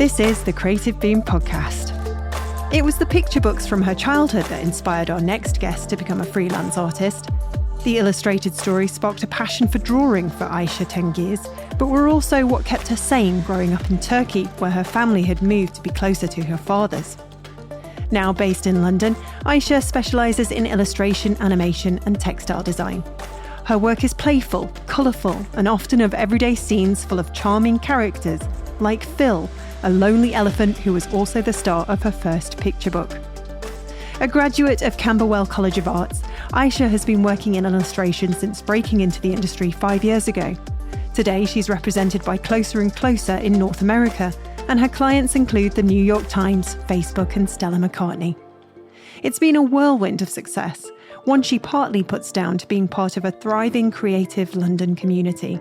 This is the Creative Boom podcast. It was the picture books from her childhood that inspired our next guest to become a freelance artist. The illustrated stories sparked a passion for drawing for Aysha Tengiz, but were also what kept her sane growing up in Turkey, where her family had moved to be closer to her father's. Now based in London, Aysha specialises in illustration, animation and textile design. Her work is playful, colourful and often of everyday scenes full of charming characters, like Phil, a lonely elephant who was also the star of her first picture book. A graduate of Camberwell College of Arts, Aysha has been working in illustration since breaking into the industry 5 years ago. Today she's represented by Closer and Closer in North America, and her clients include the New York Times, Facebook and Stella McCartney. It's been a whirlwind of success, one she partly puts down to being part of a thriving creative London community.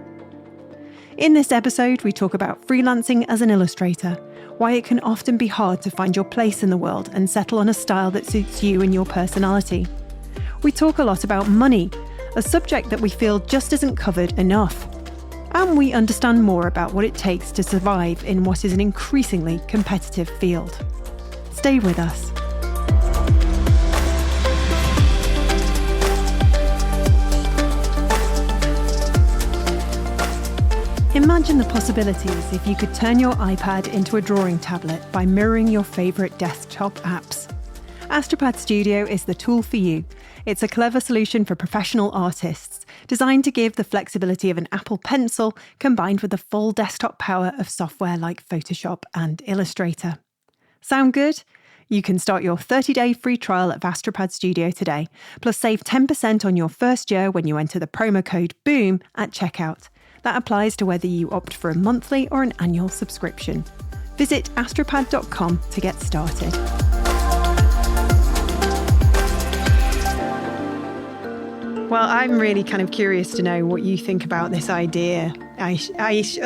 In this episode, we talk about freelancing as an illustrator, why it can often be hard to find your place in the world and settle on a style that suits you and your personality. We talk a lot about money, a subject that we feel just isn't covered enough. And we understand more about what it takes to survive in what is an increasingly competitive field. Stay with us. Imagine the possibilities if you could turn your iPad into a drawing tablet by mirroring your favourite desktop apps. Astropad Studio is the tool for you. It's a clever solution for professional artists, designed to give the flexibility of an Apple Pencil combined with the full desktop power of software like Photoshop and Illustrator. Sound good? You can start your 30-day free trial at Astropad Studio today, plus save 10% on your first year when you enter the promo code BOOM at checkout. That applies to whether you opt for a monthly or an annual subscription. Visit astropad.com to get started. Well, I'm really kind of curious to know what you think about this idea. Aysha, Is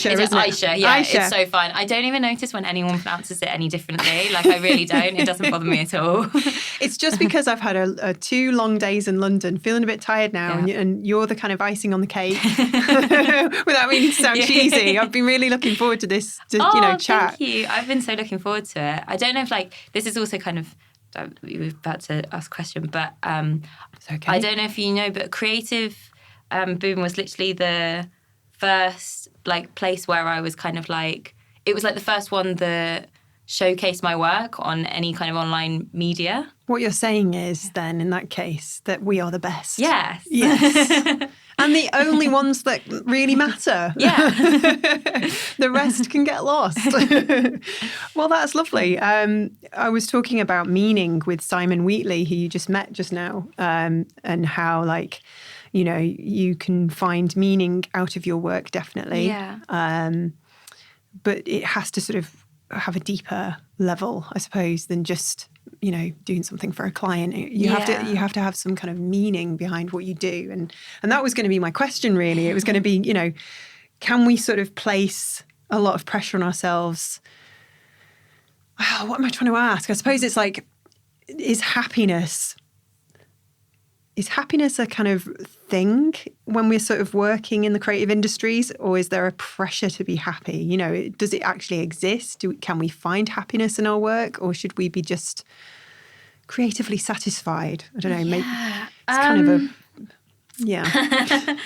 it isn't it? Aysha? Yeah, Aysha. It's so fun. I don't even notice when anyone pronounces it any differently. Like, I really don't. It doesn't bother me at all. It's just because I've had a 2 long days in London, feeling a bit tired now, Yeah. and you're the kind of icing on the cake. Without meaning to sound cheesy, I've been really looking forward to this, chat. Thank you. I've been so looking forward to it. I don't know if, this is also kind of, we were about to ask a question, but It's okay. I don't know if you know, but Creative Boom was literally the first place where I was kind of it was the first one that showcased my work on any kind of online media. What you're saying is then, in that case, that we are the best. Yes. Yes. And the only ones that really matter. Yeah. The rest can get lost. Well, that's lovely. I was talking about meaning with Simon Wheatley, who you just met just now, and how, you can find meaning out of your work, definitely. Yeah. But it has to sort of have a deeper level, I suppose, than just doing something for a client. You have to have some kind of meaning behind what you do, and that was going to be my question. Really, it was going to be, can we sort of place a lot of pressure on ourselves? What am I trying to ask? I suppose it's is happiness a kind of thing when we're sort of working in the creative industries, or is there a pressure to be happy? Does it actually exist? Can we find happiness in our work, or should we be just creatively satisfied? I don't know. Maybe it's kind of yeah.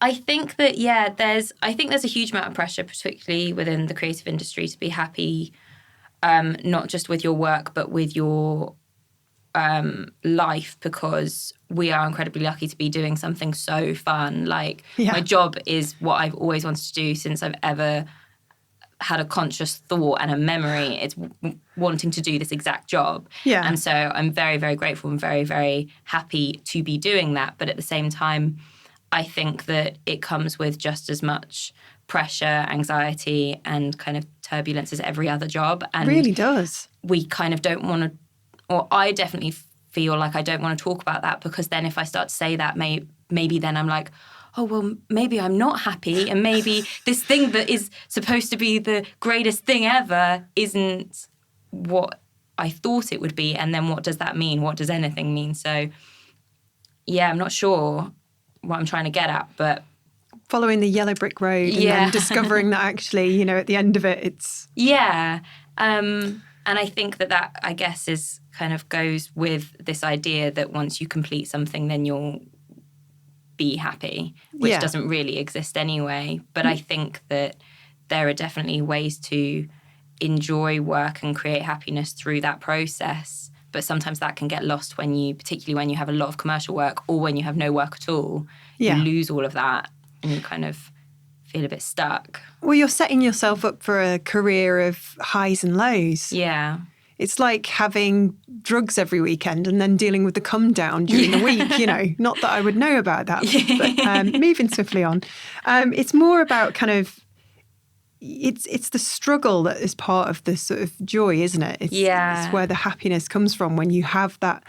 I think that, there's a huge amount of pressure, particularly within the creative industry, to be happy, not just with your work, but with your life, because we are incredibly lucky to be doing something so fun. My job is what I've always wanted to do since I've ever had a conscious thought and a memory. It's wanting to do this exact job. Yeah. And so I'm very, very grateful and very, very happy to be doing that. But at the same time, I think that it comes with just as much pressure, anxiety, and kind of turbulence as every other job. And it really does. We kind of don't want to, or I definitely feel like I don't want to talk about that, because then if I start to say that, maybe then I'm like, oh, well, maybe I'm not happy, and maybe this thing that is supposed to be the greatest thing ever isn't what I thought it would be, and then what does that mean? What does anything mean? So, yeah, I'm not sure what I'm trying to get at, but following the yellow brick road and then discovering that actually, at the end of it, it's... Yeah. And I think that I guess is kind of goes with this idea that once you complete something, then you'll be happy, which doesn't really exist anyway. But I think that there are definitely ways to enjoy work and create happiness through that process. But sometimes that can get lost particularly when you have a lot of commercial work or when you have no work at all. You lose all of that and you kind of feel a bit stuck. Well, you're setting yourself up for a career of highs and lows. Yeah. It's like having drugs every weekend and then dealing with the come down during the week, Not that I would know about that, but moving swiftly on. It's more about kind of, it's the struggle that is part of the sort of joy, isn't it? It's where the happiness comes from when you have that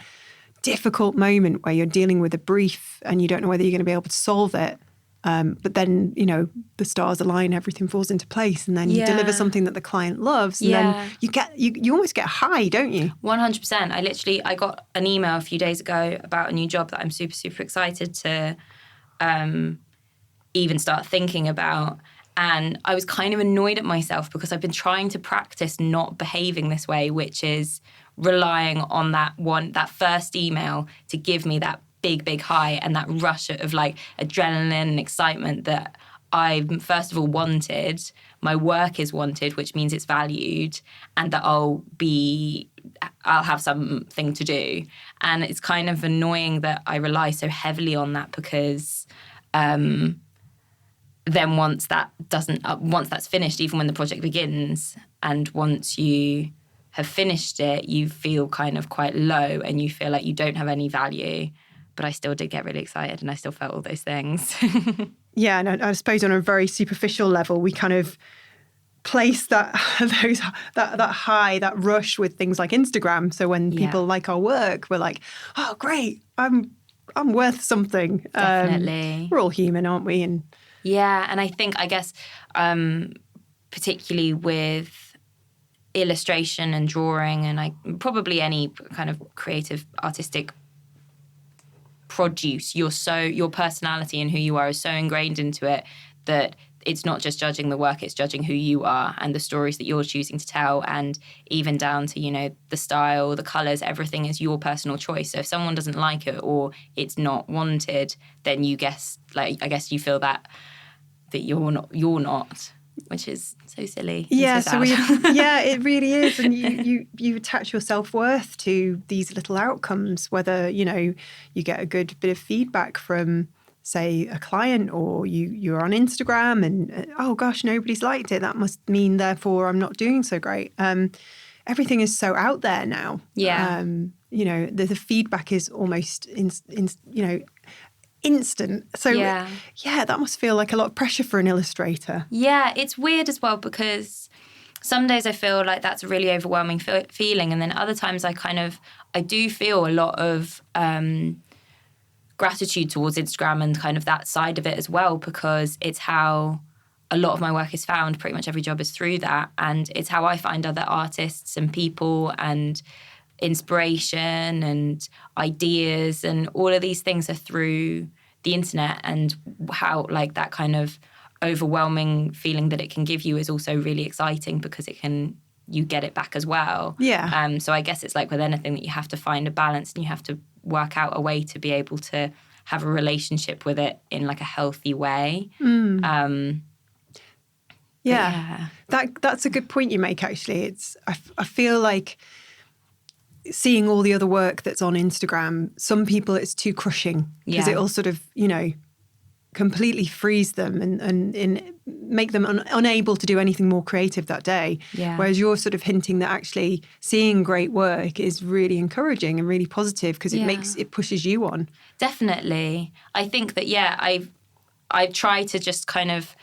difficult moment where you're dealing with a brief and you don't know whether you're going to be able to solve it. But then, the stars align, everything falls into place, and then you deliver something that the client loves, and then you almost get high, don't you? 100%. I got an email a few days ago about a new job that I'm super, super excited to even start thinking about. And I was kind of annoyed at myself because I've been trying to practice not behaving this way, which is relying on that first email to give me that big high and that rush of like adrenaline and excitement that I first of all wanted, my work is wanted, which means it's valued, and that I'll have something to do. And it's kind of annoying that I rely so heavily on that because then once that's finished, even when the project begins, and once you have finished it, you feel kind of quite low and you feel like you don't have any value. But I still did get really excited and I still felt all those things. Yeah, and I suppose on a very superficial level, we kind of place that high, that rush with things like Instagram. So when people like our work, we're like, oh, great, I'm worth something. Definitely. We're all human, aren't we? And and I guess, particularly with illustration and drawing and probably any kind of creative, artistic produce, your personality and who you are is so ingrained into it that it's not just judging the work, it's judging who you are and the stories that you're choosing to tell, and even down to, the style, the colours, everything is your personal choice. So if someone doesn't like it or it's not wanted, then I guess you feel that you're not, which is so silly. Yeah, so it really is. And you attach your self-worth to these little outcomes, whether, you get a good bit of feedback from, say, a client, or you're on Instagram and, oh gosh, nobody's liked it. That must mean, therefore, I'm not doing so great. Everything is so out there now. Yeah. The feedback is almost, instant. So that must feel like a lot of pressure for an illustrator. Yeah, it's weird as well because some days I feel like that's a really overwhelming feeling, and then other times I do feel a lot of gratitude towards Instagram and kind of that side of it as well, because it's how a lot of my work is found. Pretty much every job is through that, and it's how I find other artists and people and inspiration and ideas, and all of these things are through the internet, and how like that kind of overwhelming feeling that it can give you is also really exciting because you get it back as well. Yeah. So I guess it's like with anything that you have to find a balance and you have to work out a way to be able to have a relationship with it in like a healthy way. That's a good point you make, actually. I feel like seeing all the other work that's on Instagram, some people it's too crushing because it'll sort of, completely freeze them and make them unable to do anything more creative that day. Yeah. Whereas you're sort of hinting that actually seeing great work is really encouraging and really positive because it pushes you on. Definitely. I think that, I've tried to just kind of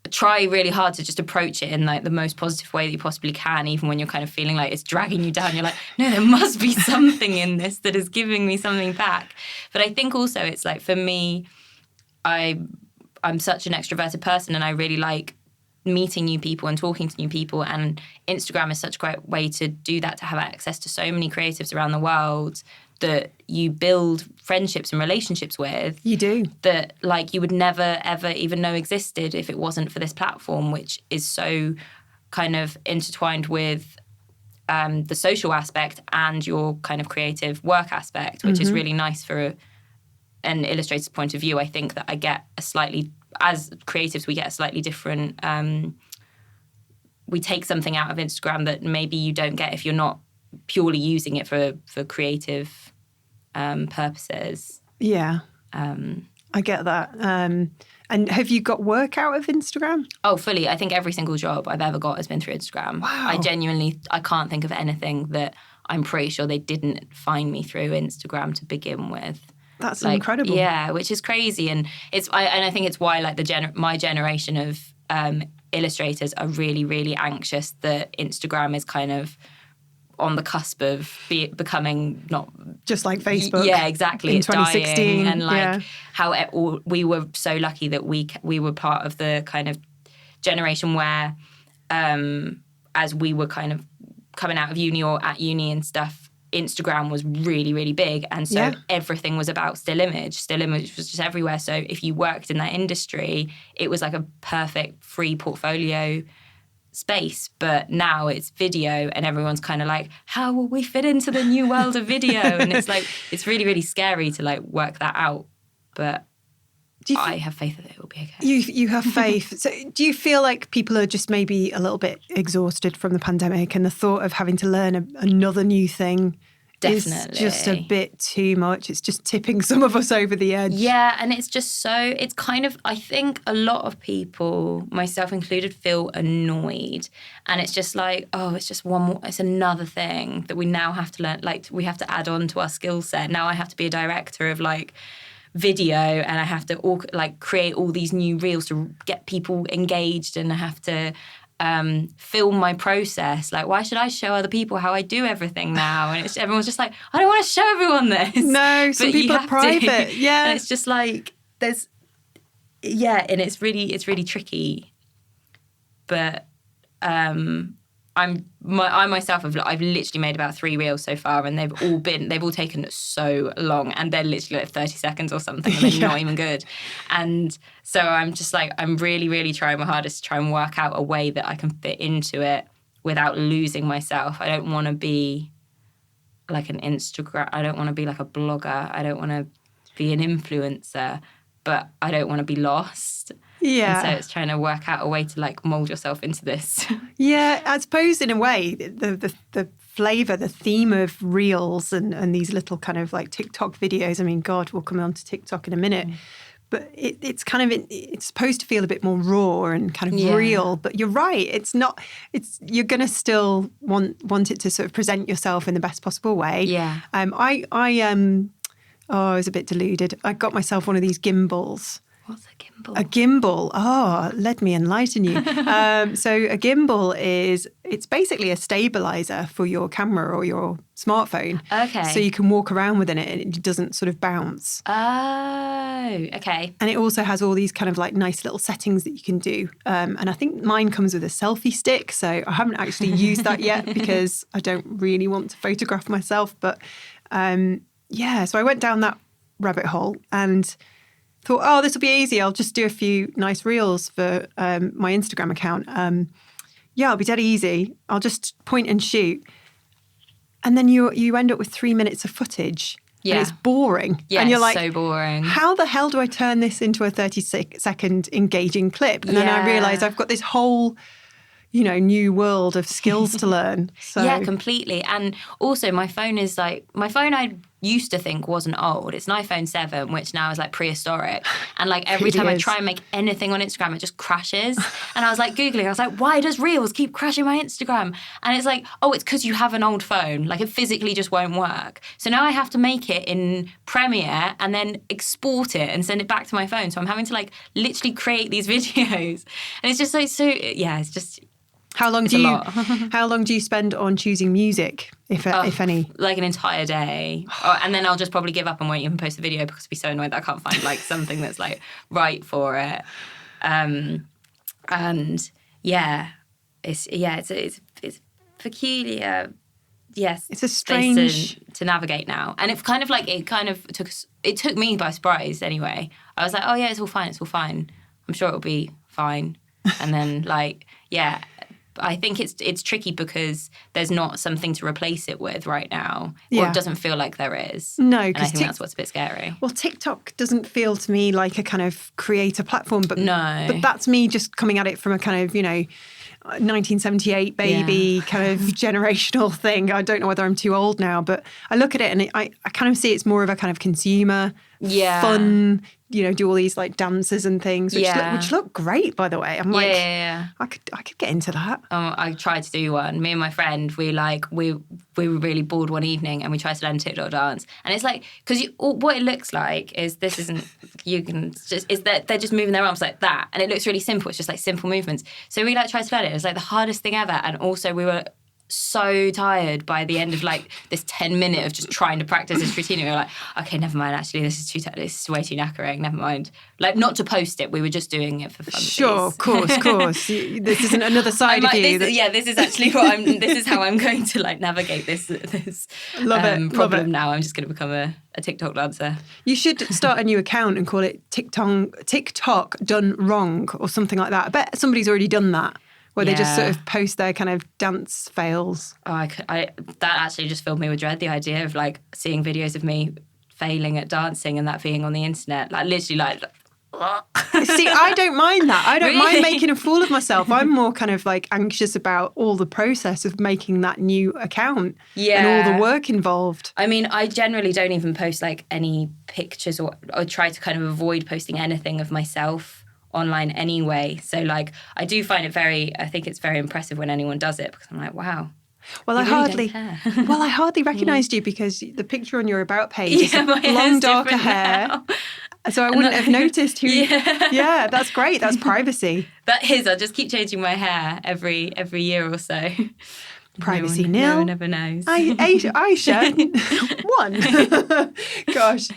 try really hard to just approach it in like the most positive way that you possibly can, even when you're kind of feeling like it's dragging you down. You're like, no, there must be something in this that is giving me something back. But I think also it's like, for me, I'm such an extroverted person and I really like meeting new people and talking to new people, and Instagram is such a great way to do that, to have access to so many creatives around the world that you build friendships and relationships with. You do. That like you would never, ever even know existed if it wasn't for this platform, which is so kind of intertwined with the social aspect and your kind of creative work aspect, which is really nice for an illustrator's point of view. I think that I get as creatives, we get a slightly different, we take something out of Instagram that maybe you don't get if you're not purely using it for creative purposes. Yeah. I get that. And have you got work out of Instagram? Oh, fully. I think every single job I've ever got has been through Instagram. Wow. I can't think of anything that I'm pretty sure they didn't find me through Instagram to begin with. That's incredible. Yeah, which is crazy. And I think it's why like my generation of illustrators are really, really anxious that Instagram is kind of on the cusp of becoming not just like Facebook. Yeah, exactly. In it's 2016, dying, and like how we were so lucky that we were part of the kind of generation where, as we were kind of coming out of uni or at uni and stuff, Instagram was really, really big, and so everything was about still image. Still image was just everywhere. So if you worked in that industry, it was like a perfect free portfolio space. But now it's video, and everyone's kind of like, how will we fit into the new world of video? And it's like, it's really, really scary to like work that out. But I have faith that it will be okay. You have faith. So do you feel like people are just maybe a little bit exhausted from the pandemic, and the thought of having to learn another new thing Definitely. is just a bit too much? It's just tipping some of us over the edge. Yeah, and it's just it's kind of, I think a lot of people, myself included, feel annoyed. And it's just like, oh, it's just one more, it's another thing that we now have to learn. Like, we have to add on to our skill set. Now I have to be a director of like video, and I have to create all these new reels to get people engaged, and I have to film my process. Like, why should I show other people how I do everything now? And everyone's just like, I don't want to show everyone this. No, some people are private. Yeah. And it's just like, and it's really tricky. But I myself I've literally made about 3 reels so far, and they've all taken so long, and they're literally like 30 seconds or something, and they're not even good. And so I'm just like, I'm really, really trying my hardest to try and work out a way that I can fit into it without losing myself. I don't want to be like an Instagram, I don't want to be like a blogger, I don't want to be an influencer, but I don't want to be lost. Yeah. And so it's trying to work out a way to like mold yourself into this. Yeah, I suppose in a way, the flavour, the theme of reels and these little kind of like TikTok videos. I mean, God, we'll come on to TikTok in a minute. But it's kind of, it's supposed to feel a bit more raw and kind of real. But you're right, it's not, you're going to still want it to sort of present yourself in the best possible way. Yeah. I was a bit deluded. I got myself one of these gimbals. What's a gimbal? A gimbal. Oh, let me enlighten you. So a gimbal it's basically a stabilizer for your camera or your smartphone. Okay. So you can walk around within it and it doesn't sort of bounce. Oh, okay. And it also has all these kind of like nice little settings that you can do. And I think mine comes with a selfie stick. So I haven't actually used that yet because I don't really want to photograph myself. But so I went down that rabbit hole and thought, oh, this will be easy. I'll just do a few nice reels for my Instagram account. It'll be dead easy. I'll just point and shoot. And then you end up with 3 minutes of footage. Yeah. And it's boring. Yeah, and you're like, so boring. How the hell do I turn this into a 30-second engaging clip? And then I realised I've got this whole, new world of skills to learn. So. Yeah, completely. And also my phone I used to think wasn't old. It's an iPhone 7, which now is like prehistoric. And like every time I try and make anything on Instagram, it just crashes. And I was like Googling, I was like, why does Reels keep crashing my Instagram? And it's like, oh, it's because you have an old phone. Like it physically just won't work. So now I have to make it in Premiere and then export it and send it back to my phone. So I'm having to like literally create these videos. And it's just like, it's just... How long do you spend on choosing music, if any? Like an entire day. And then I'll just probably give up and won't even post a video because I'll be so annoyed that I can't find like something that's like right for it. It's peculiar yes, It's a space strange to navigate now. And it kind of took me by surprise anyway. I was like, oh yeah, it's all fine. I'm sure it'll be fine. And then I think it's tricky because there's not something to replace it with right now. Or it doesn't feel like there is. No, and I think that's what's a bit scary. Well, TikTok doesn't feel to me like a kind of creator platform, but that's me just coming at it from a kind of, 1978 baby kind of generational thing. I don't know whether I'm too old now, but I look at it and I kind of see it's more of a kind of consumer, fun, do all these like dances and things, which look great, by the way. I'm like, I could get into that. I tried to do one. Me and my friend, we were really bored one evening and we tried to learn TikTok dance. And it's like, because what it looks like is that they're just moving their arms like that. And it looks really simple. It's just like simple movements. So we tried to learn it. It was like the hardest thing ever. And also we were so tired by the end of like this 10 minute of just trying to practice this routine. We were like, okay, never mind, actually this is way too knackering, never mind. Like, not to post it, we were just doing it for fun. Sure, of course. This isn't another side of you. This is actually this is how I'm going to like navigate this problem now. I'm just going to become a TikTok dancer. You should start a new account and call it TikTok done wrong or something like that. I bet somebody's already done that. Where they just sort of post their kind of dance fails. Oh, that actually just filled me with dread, the idea of like seeing videos of me failing at dancing and that being on the internet. Like literally like... See, I don't mind that. I don't mind making a fool of myself. I'm more kind of like anxious about all the process of making that new account and all the work involved. I mean, I generally don't even post like any pictures or try to kind of avoid posting anything of myself online anyway. So like I do find I think it's very impressive when anyone does it because I'm like, wow. Well, I hardly recognised you because the picture on your about page is long darker hair. Now. So I wouldn't have noticed who. Yeah, that's great. That's privacy. That is. I just keep changing my hair every year or so. Privacy nil. No one ever knows. Aysha, one. Gosh,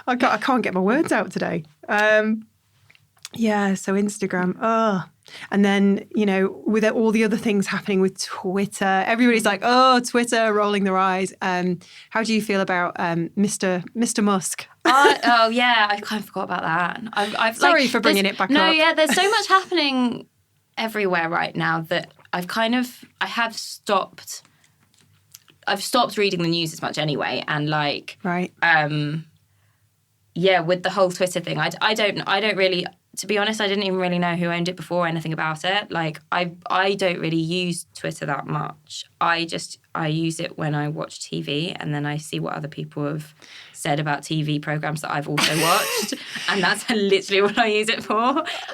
I can't get my words out today. Yeah, so Instagram. And then, with all the other things happening with Twitter, everybody's like, oh, Twitter, rolling their eyes. How do you feel about Mr. Musk? I kind of forgot about that. Sorry for bringing it back up. No, yeah, there's so much happening everywhere right now that I have stopped. I've stopped reading the news as much anyway, and like, right. With the whole Twitter thing, I don't really. To be honest, I didn't even really know who owned it before or anything about it. Like, I don't really use Twitter that much. I use it when I watch TV and then I see what other people have said about TV programs that I've also watched. And that's literally what I use it for.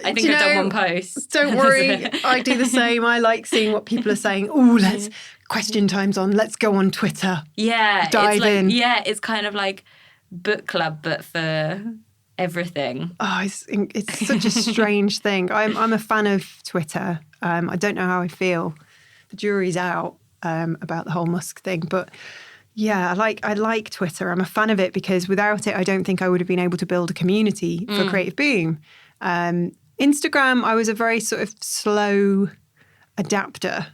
I think I've done one post. Don't worry. I do the same. I like seeing what people are saying. Oh, let's question time's on. Let's go on Twitter. Yeah. Dive in. Yeah, it's kind of like book club, but for everything. Oh, it's such a strange thing. I'm a fan of Twitter. I don't know how I feel. The jury's out about the whole Musk thing, but yeah, I like Twitter. I'm a fan of it because without it, I don't think I would have been able to build a community for Creative Boom. Instagram, I was a very sort of slow adapter.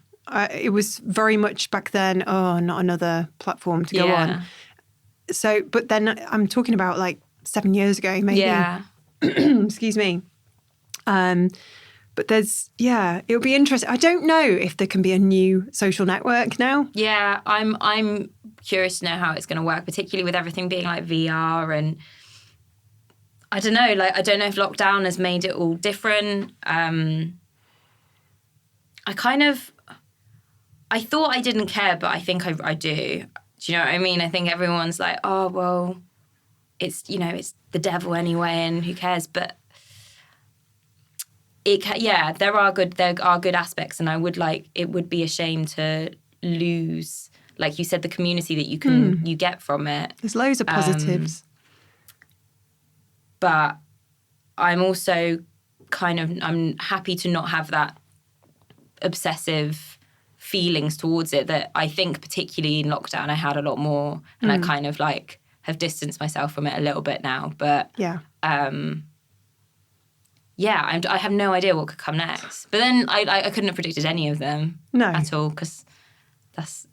It was very much back then, not another platform to go on. So, but then I'm talking about like 7 years ago, maybe. Yeah. Excuse me. But it'll be interesting. I don't know if there can be a new social network now. Yeah, I'm curious to know how it's going to work, particularly with everything being like VR and I don't know. Like, I don't know if lockdown has made it all different. I thought I didn't care, but I think I do. Do you know what I mean? I think everyone's like, oh well. It's the devil anyway, and who cares? But there are good aspects, and it would be a shame to lose, like you said, the community that you get from it. There's loads of positives, but I'm also I'm happy to not have that obsessive feelings towards it that I think particularly in lockdown I had a lot more, and I kind of like have distanced myself from it a little bit now, but I have no idea what could come next. But then I couldn't have predicted any of them at all because that's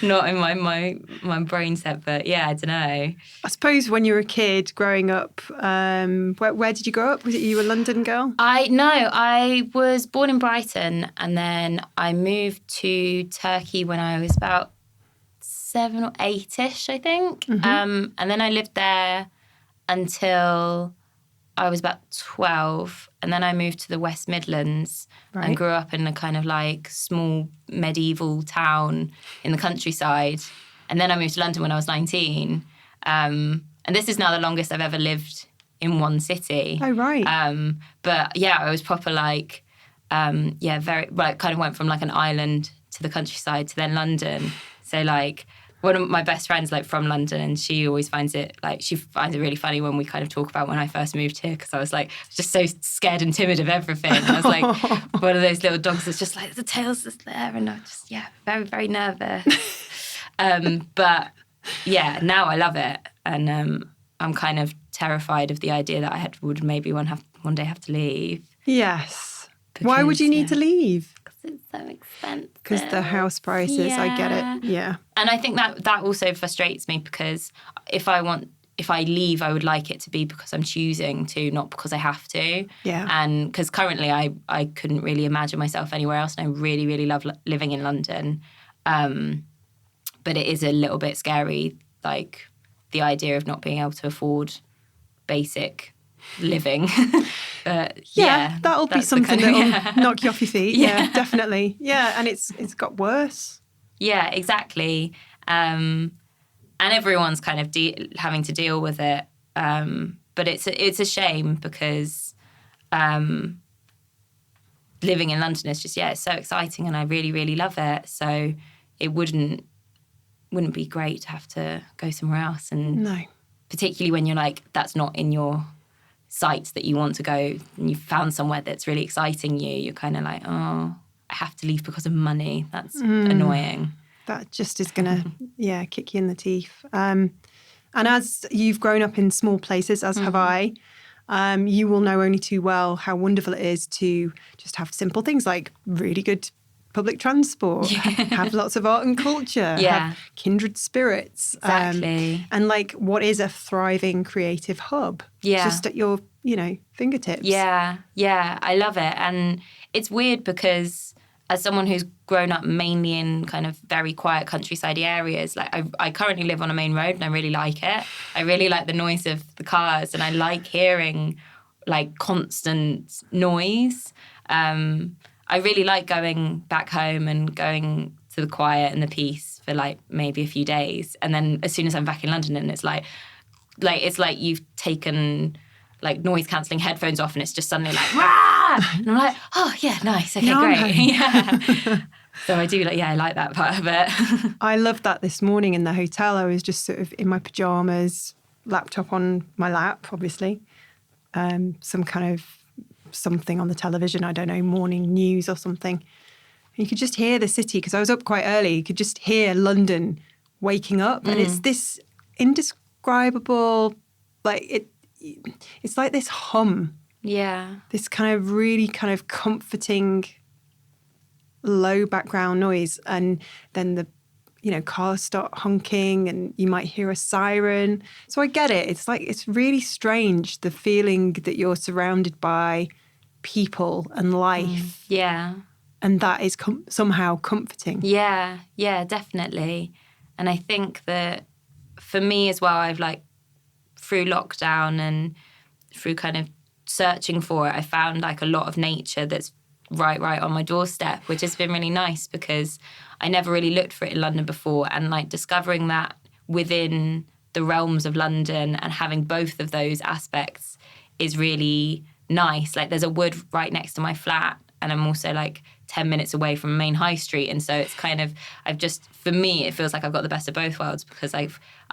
not in my brain set, but yeah, I don't know. I suppose when you were a kid growing up, where did you grow up? Was it you a London girl? I was born in Brighton, and then I moved to Turkey when I was about 7 or 8-ish, I think. And then I lived there until I was about 12, and then I moved to the West Midlands and grew up in a kind of like small medieval town in the countryside. And then I moved to London when I was 19. And this is now the longest I've ever lived in one city. Oh, right. But yeah, I was proper like, very, like kind of went from like an island to the countryside to then London. So like, one of my best friends, like from London, and she always finds it really funny when we kind of talk about when I first moved here, because I was like just so scared and timid of everything. And I was like one of those little dogs that's just like the tail's just there, and I'm just very very nervous. But yeah, now I love it, and I'm kind of terrified of the idea that I would maybe one day have to leave. Yes. Why would you need to leave? It's so expensive. Because the house prices, I get it. Yeah. And I think that also frustrates me, because if I leave, I would like it to be because I'm choosing to, not because I have to. Yeah. And because currently I couldn't really imagine myself anywhere else, and I really, really love living in London. But it is a little bit scary, like the idea of not being able to afford basic living. But yeah, that'll be something that'll knock you off your feet. Yeah, definitely. Yeah, and it's got worse. Yeah, exactly. And everyone's kind of having to deal with it. But it's a shame, because living in London is just, it's so exciting, and I really, really love it. So it wouldn't be great to have to go somewhere else. And no, particularly when you're like, that's not in your sites that you want to go, and you've found somewhere that's really exciting you're kind of like, oh, I have to leave because of money. That's annoying. That just is going to, kick you in the teeth. And as you've grown up in small places, as have I, you will know only too well how wonderful it is to just have simple things like really good public transport, have lots of art and culture, have kindred spirits. Exactly. And like, what is a thriving creative hub? Just at your, fingertips. Yeah, I love it. And it's weird because as someone who's grown up mainly in kind of very quiet countryside areas, like I currently live on a main road, and I really like it. I really like the noise of the cars, and I like hearing like constant noise. I really like going back home and going to the quiet and the peace for like maybe a few days. And then as soon as I'm back in London, and it's like you've taken like noise cancelling headphones off, and it's just suddenly like, rah! And I'm like, oh yeah, nice. Okay, great. Yeah. So I do I like that part of it. I loved that this morning in the hotel. I was just sort of in my pajamas, laptop on my lap, obviously. Some kind of something on the television, I don't know, morning news or something. And you could just hear the city, because I was up quite early. You could just hear London waking up, and it's this indescribable, it's like this hum. Yeah. This kind of really kind of comforting low background noise, and then the cars start honking, and you might hear a siren. So I get it. It's really strange, the feeling that you're surrounded by people and life. Yeah. And that is somehow comforting. Yeah, definitely. And I think that for me as well, I've through lockdown and through kind of searching for it, I found a lot of nature that's right on my doorstep, which has been really nice, because I never really looked for it in London before, and discovering that within the realms of London and having both of those aspects is really nice. There's a wood right next to my flat, and I'm also 10 minutes away from main high street, and so it's kind of, for me it feels like I've got the best of both worlds, because I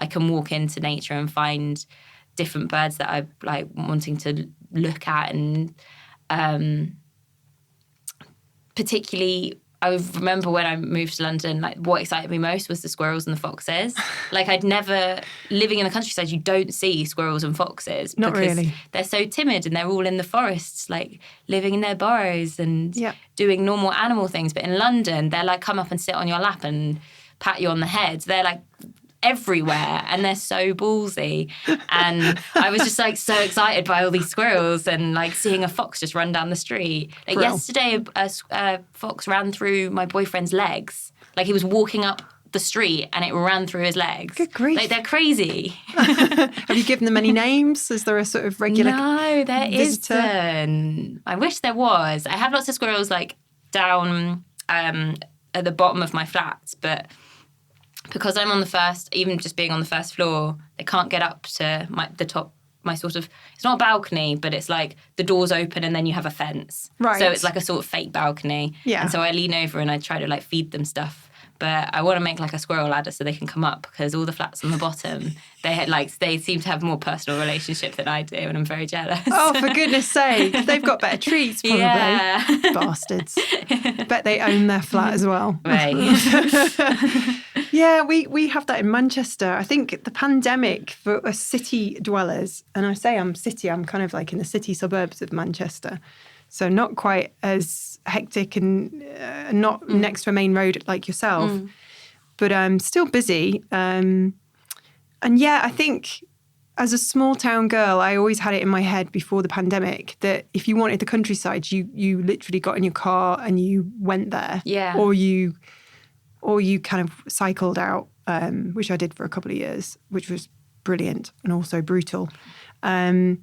can walk into nature and find different birds that I'm wanting to look at, and particularly I remember when I moved to London, like what excited me most was the squirrels and the foxes. Like I'd never, living in the countryside, you don't see squirrels and foxes. Not because really. they're so timid and they're all in the forests, like living in their burrows and doing normal animal things. But in London, they're like come up and sit on your lap and pat you on the head. They're like everywhere and they're so ballsy, and I was just like so excited by all these squirrels and like seeing a fox just run down the street. Like yesterday a fox ran through my boyfriend's legs. Like he was walking up the street and it ran through his legs. Good grief. Like they're crazy. Have you given them any names? Is there a sort of regular No, there visitor? isn't. I wish there was. I have lots of squirrels like down at the bottom of my flats, but because I'm on the first, even just being on the first floor, they can't get up to the top, my sort of, it's not a balcony, but it's like the door's open and then you have a fence. Right. So it's like a sort of fake balcony. Yeah. And so I lean over and I try to like feed them stuff. But I want to make like a squirrel ladder so they can come up, because all the flats on the bottom, they seem to have a more personal relationship than I do, and I'm very jealous. Oh, for goodness sake. They've got better treats, probably. Yeah. Bastards. Bet they own their flat as well. Right. Yeah, we have that in Manchester. I think the pandemic for us city dwellers, and I say I'm city, I'm kind of like in the city suburbs of Manchester. So not quite as hectic and not next to a main road like yourself, but still busy. And yeah, I think as a small town girl, I always had it in my head before the pandemic that if you wanted the countryside, you literally got in your car and you went there. Yeah. Or you kind of cycled out, which I did for a couple of years, which was brilliant and also brutal. And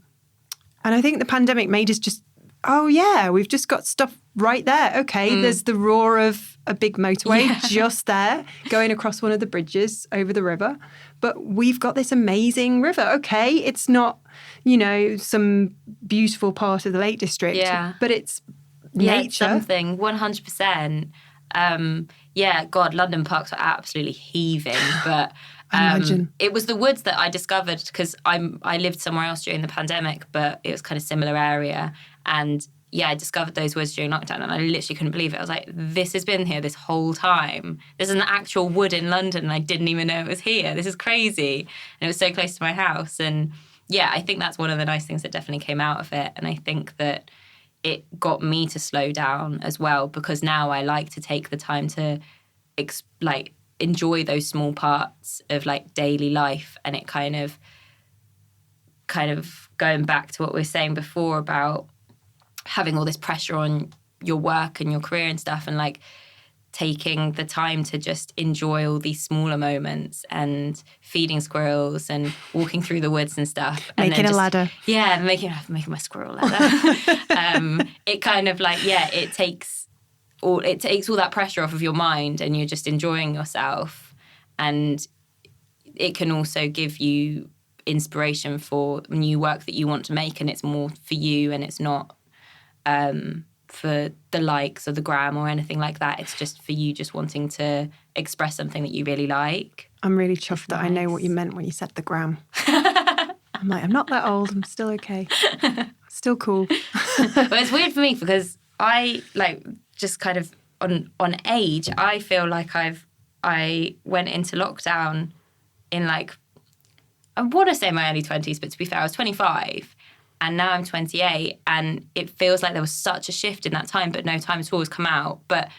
I think the pandemic made us just, oh yeah, we've just got stuff right there. Okay, there's the roar of a big motorway just there, going across one of the bridges over the river. But we've got this amazing river. Okay, it's not, some beautiful part of the Lake District, but it's nature. It's something, 100%. Yeah, God, London parks are absolutely heaving, but Imagine. It was the woods that I discovered because I lived somewhere else during the pandemic, but it was kind of similar area. And yeah, I discovered those woods during lockdown and I literally couldn't believe it. I was like, this has been here this whole time. There's an actual wood in London and I didn't even know it was here. This is crazy. And it was so close to my house. And yeah, I think that's one of the nice things that definitely came out of it. And I think that it got me to slow down as well, because now I like to take the time to enjoy those small parts of like daily life. And it kind of going back to what we were saying before about having all this pressure on your work and your career and stuff, and like taking the time to just enjoy all these smaller moments and feeding squirrels and walking through the woods and stuff. And making a ladder. Yeah, making my squirrel ladder. It kind of like, it takes all that pressure off of your mind and you're just enjoying yourself. And it can also give you inspiration for new work that you want to make, and it's more for you and it's not for the likes or the gram or anything like that. It's just for you just wanting to express something that you really like. I'm really chuffed that I know what you meant when you said the gram. I'm like, I'm not that old. I'm still okay. Still cool. But it's weird for me because I just kind of on age, I feel like I went into lockdown in I want to say my early 20s, but to be fair, I was 25 and now I'm 28, and it feels like there was such a shift in that time, but no time at all has come out. But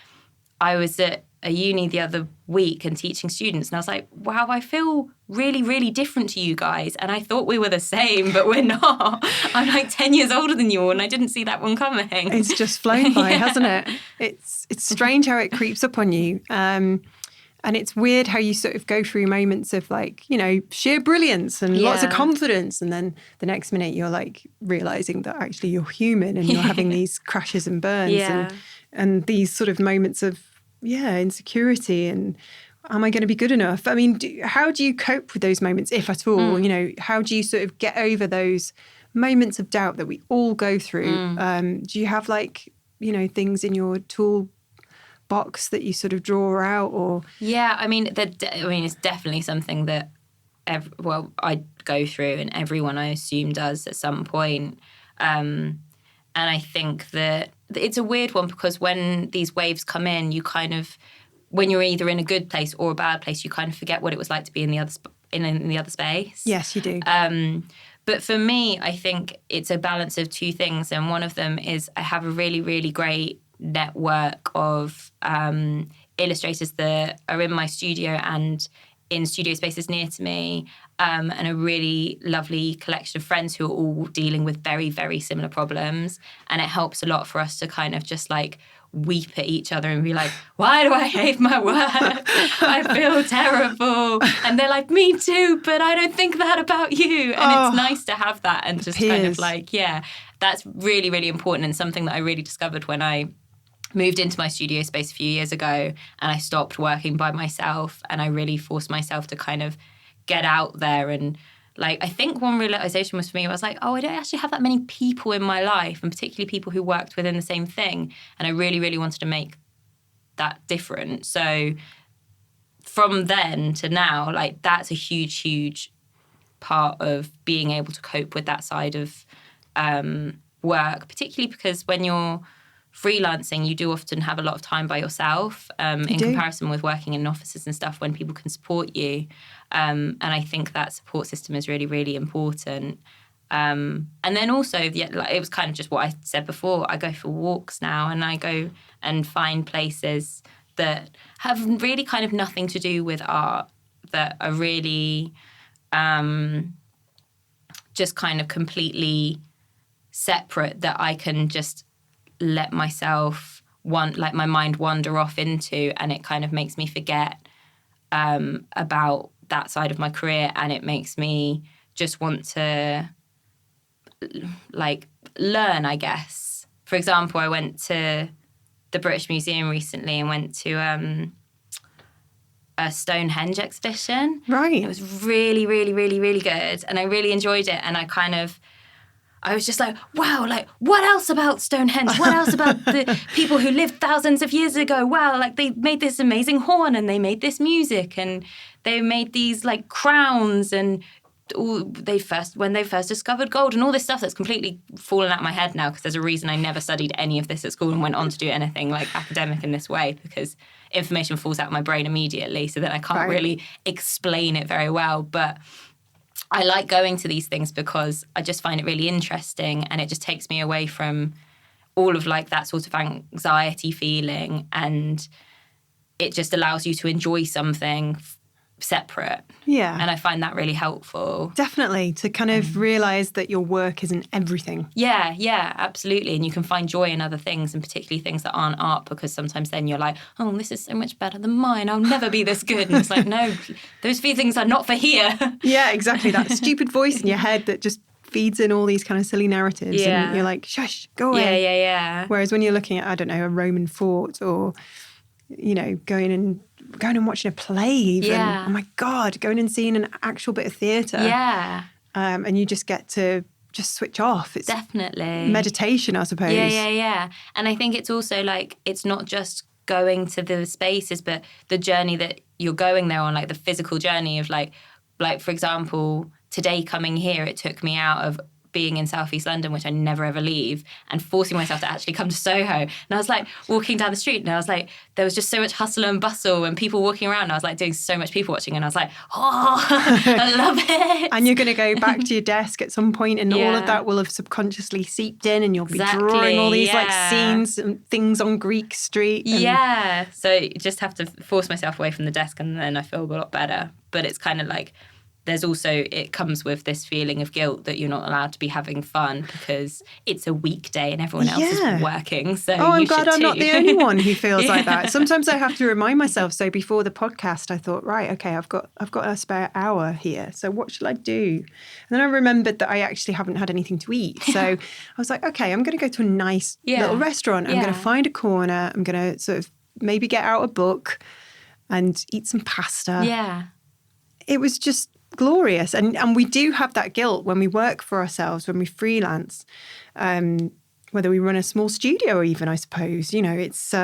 I was at a uni the other week and teaching students, and I was like, wow, I feel really, really different to you guys. And I thought we were the same, but we're not. I'm like 10 years older than you all, and I didn't see that one coming. It's just flown by, hasn't it? It's strange how it creeps up on you. And it's weird how you sort of go through moments of sheer brilliance and lots of confidence. And then the next minute you're like realizing that actually you're human and you're having these crashes and burns and these sort of moments of, insecurity and am I going to be good enough? I mean, how do you cope with those moments, if at all? How do you sort of get over those moments of doubt that we all go through? Do you have things in your tool box that you sort of draw out, or it's definitely something that I go through and everyone I assume does at some point, and And I think that it's a weird one because when these waves come in, you kind of, when you're either in a good place or a bad place, you kind of forget what it was like to be in the other in the other space. Yes, you do. But for me, I think it's a balance of two things. And one of them is I have a really, really great network of illustrators that are in my studio and in studio spaces near to me, and a really lovely collection of friends who are all dealing with very, very similar problems. And it helps a lot for us to kind of just like weep at each other and be like, why do I hate my work? I feel terrible. And they're like, me too, but I don't think that about you. And it's nice to have that and just kind of like, yeah, that's really, really important and something that I really discovered when I moved into my studio space a few years ago and I stopped working by myself and I really forced myself to kind of get out there. And like, I think one realization was for me, I was like, oh, I don't actually have that many people in my life, and particularly people who worked within the same thing. And I really, really wanted to make that different. So from then to now, like that's a huge, huge part of being able to cope with that side of work, particularly because when you're freelancing, you do often have a lot of time by yourself in comparison with working in offices and stuff when people can support you. And I think that support system is really, really important. And then also, like, it was kind of just what I said before. I go for walks now and I go and find places that have really kind of nothing to do with art, that are really just kind of completely separate, that I can just let myself like my mind wander off into, and it kind of makes me forget about that side of my career, and it makes me just want to like learn, I guess. For example, I went to the British Museum recently and went to a Stonehenge exhibition. Right. It was really, really, really, really good, and I really enjoyed it, and I was just like, wow, like, what else about Stonehenge? What else about the people who lived thousands of years ago? Wow, like, they made this amazing horn and they made this music and they made these, like, crowns and when they first discovered gold and all this stuff that's completely fallen out of my head now, because there's a reason I never studied any of this at school and went on to do anything, like, academic in this way, because information falls out of my brain immediately, so then I can't really explain it very well. But I like going to these things because I just find it really interesting, and it just takes me away from all of like that sort of anxiety feeling, and it just allows you to enjoy something separate. Yeah. And I find that really helpful. Definitely, to kind of realise that your work isn't everything. Yeah, absolutely. And you can find joy in other things, and particularly things that aren't art, because sometimes then you're like, oh, this is so much better than mine. I'll never be this good. And it's like, no, those feelings are not for here. Yeah, exactly. That stupid voice in your head that just feeds in all these kind of silly narratives. Yeah. And you're like, shush, go away. Yeah. Whereas when you're looking at, I don't know, a Roman fort, or, you know, going and watching a play even. Yeah. Oh my God, going and seeing an actual bit of theatre. Yeah. And you just get to just switch off. It's definitely meditation, I suppose. Yeah. And I think it's also like, it's not just going to the spaces, but the journey that you're going there on, like the physical journey of like for example, today coming here, it took me out of being in Southeast London, which I never ever leave, and forcing myself to actually come to Soho. And I was like walking down the street, and I was like, there was just so much hustle and bustle and people walking around. And I was like doing so much people watching, and I was like, oh, I love it. And you're going to go back to your desk at some point, and all of that will have subconsciously seeped in, and you'll be drawing all these like scenes and things on Greek Street. Yeah. So you just have to force myself away from the desk, and then I feel a lot better. But it's kind of like, there's also, it comes with this feeling of guilt that you're not allowed to be having fun because it's a weekday and everyone else is working. So I'm glad I'm not the only one who feels like that. Sometimes I have to remind myself. So before the podcast, I thought, right, okay, I've got a spare hour here. So what shall I do? And then I remembered that I actually haven't had anything to eat. So I was like, okay, I'm going to go to a nice little restaurant. I'm going to find a corner. I'm going to sort of maybe get out a book and eat some pasta. Yeah. It was just glorious. And we do have that guilt when we work for ourselves, when we freelance, whether we run a small studio or even, I suppose, you know, it's,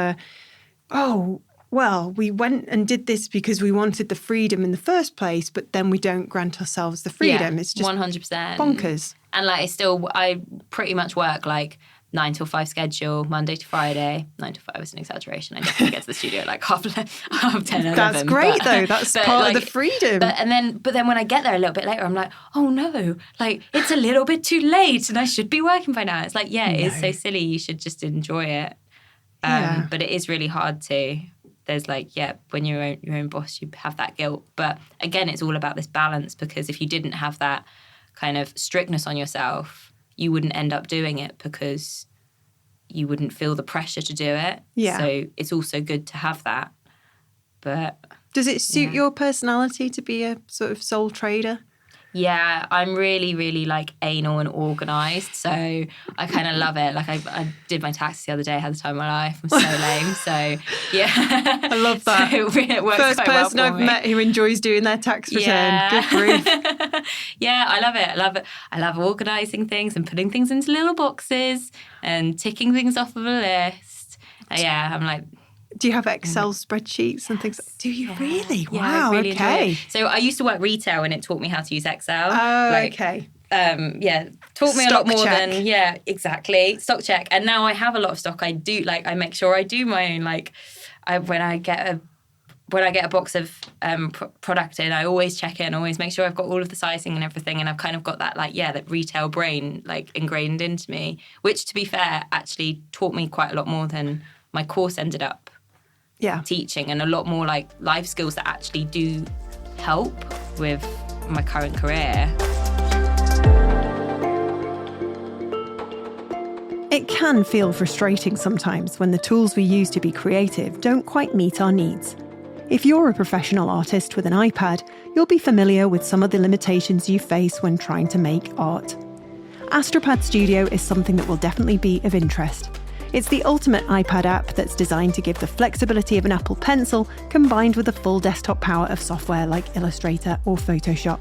we went and did this because we wanted the freedom in the first place, but then we don't grant ourselves the freedom. It's just 100%. bonkers. And like, I pretty much work like 9 till 5 schedule, Monday to Friday. 9 till 5 is an exaggeration. I definitely get to the studio at like half 10, 11. That's great though. That's part of the freedom. But then when I get there a little bit later, I'm like, oh no, like it's a little bit too late and I should be working by now. It's like, yeah, it is so silly. You should just enjoy it. But it is really hard to. There's like, when you're your own boss, you have that guilt. But again, it's all about this balance, because if you didn't have that kind of strictness on yourself, you wouldn't end up doing it because you wouldn't feel the pressure to do it. Yeah. So it's also good to have that. But does it suit your personality to be a sort of sole trader? Yeah, I'm really, really like anal and organised, so I kind of love it. Like I did my taxes the other day, had the time of my life. I'm so lame, so yeah. I love that. So it works First quite person well for I've me. met who enjoys doing their tax return. Yeah. Good grief. Yeah, I love it. I love it. I love organising things and putting things into little boxes and ticking things off of a list. Yeah, I'm like... Do you have Excel spreadsheets and things? Do you really? Yeah, Wow, I really enjoy okay. it. So I used to work retail and it taught me how to use Excel. Oh, okay. Taught me a lot more than, exactly. Stock check. And now I have a lot of stock. I do, like, I make sure I do my own, like, when I get a box of product in, I always check it and always make sure I've got all of the sizing and everything. And I've kind of got that, like, that retail brain, like, ingrained into me, which, to be fair, actually taught me quite a lot more than my course ended up teaching, and a lot more, like, life skills that actually do help with my current career. It can feel frustrating sometimes when the tools we use to be creative don't quite meet our needs. If you're a professional artist with an iPad, you'll be familiar with some of the limitations you face when trying to make art. Astropad Studio is something that will definitely be of interest. It's the ultimate iPad app that's designed to give the flexibility of an Apple Pencil combined with the full desktop power of software like Illustrator or Photoshop.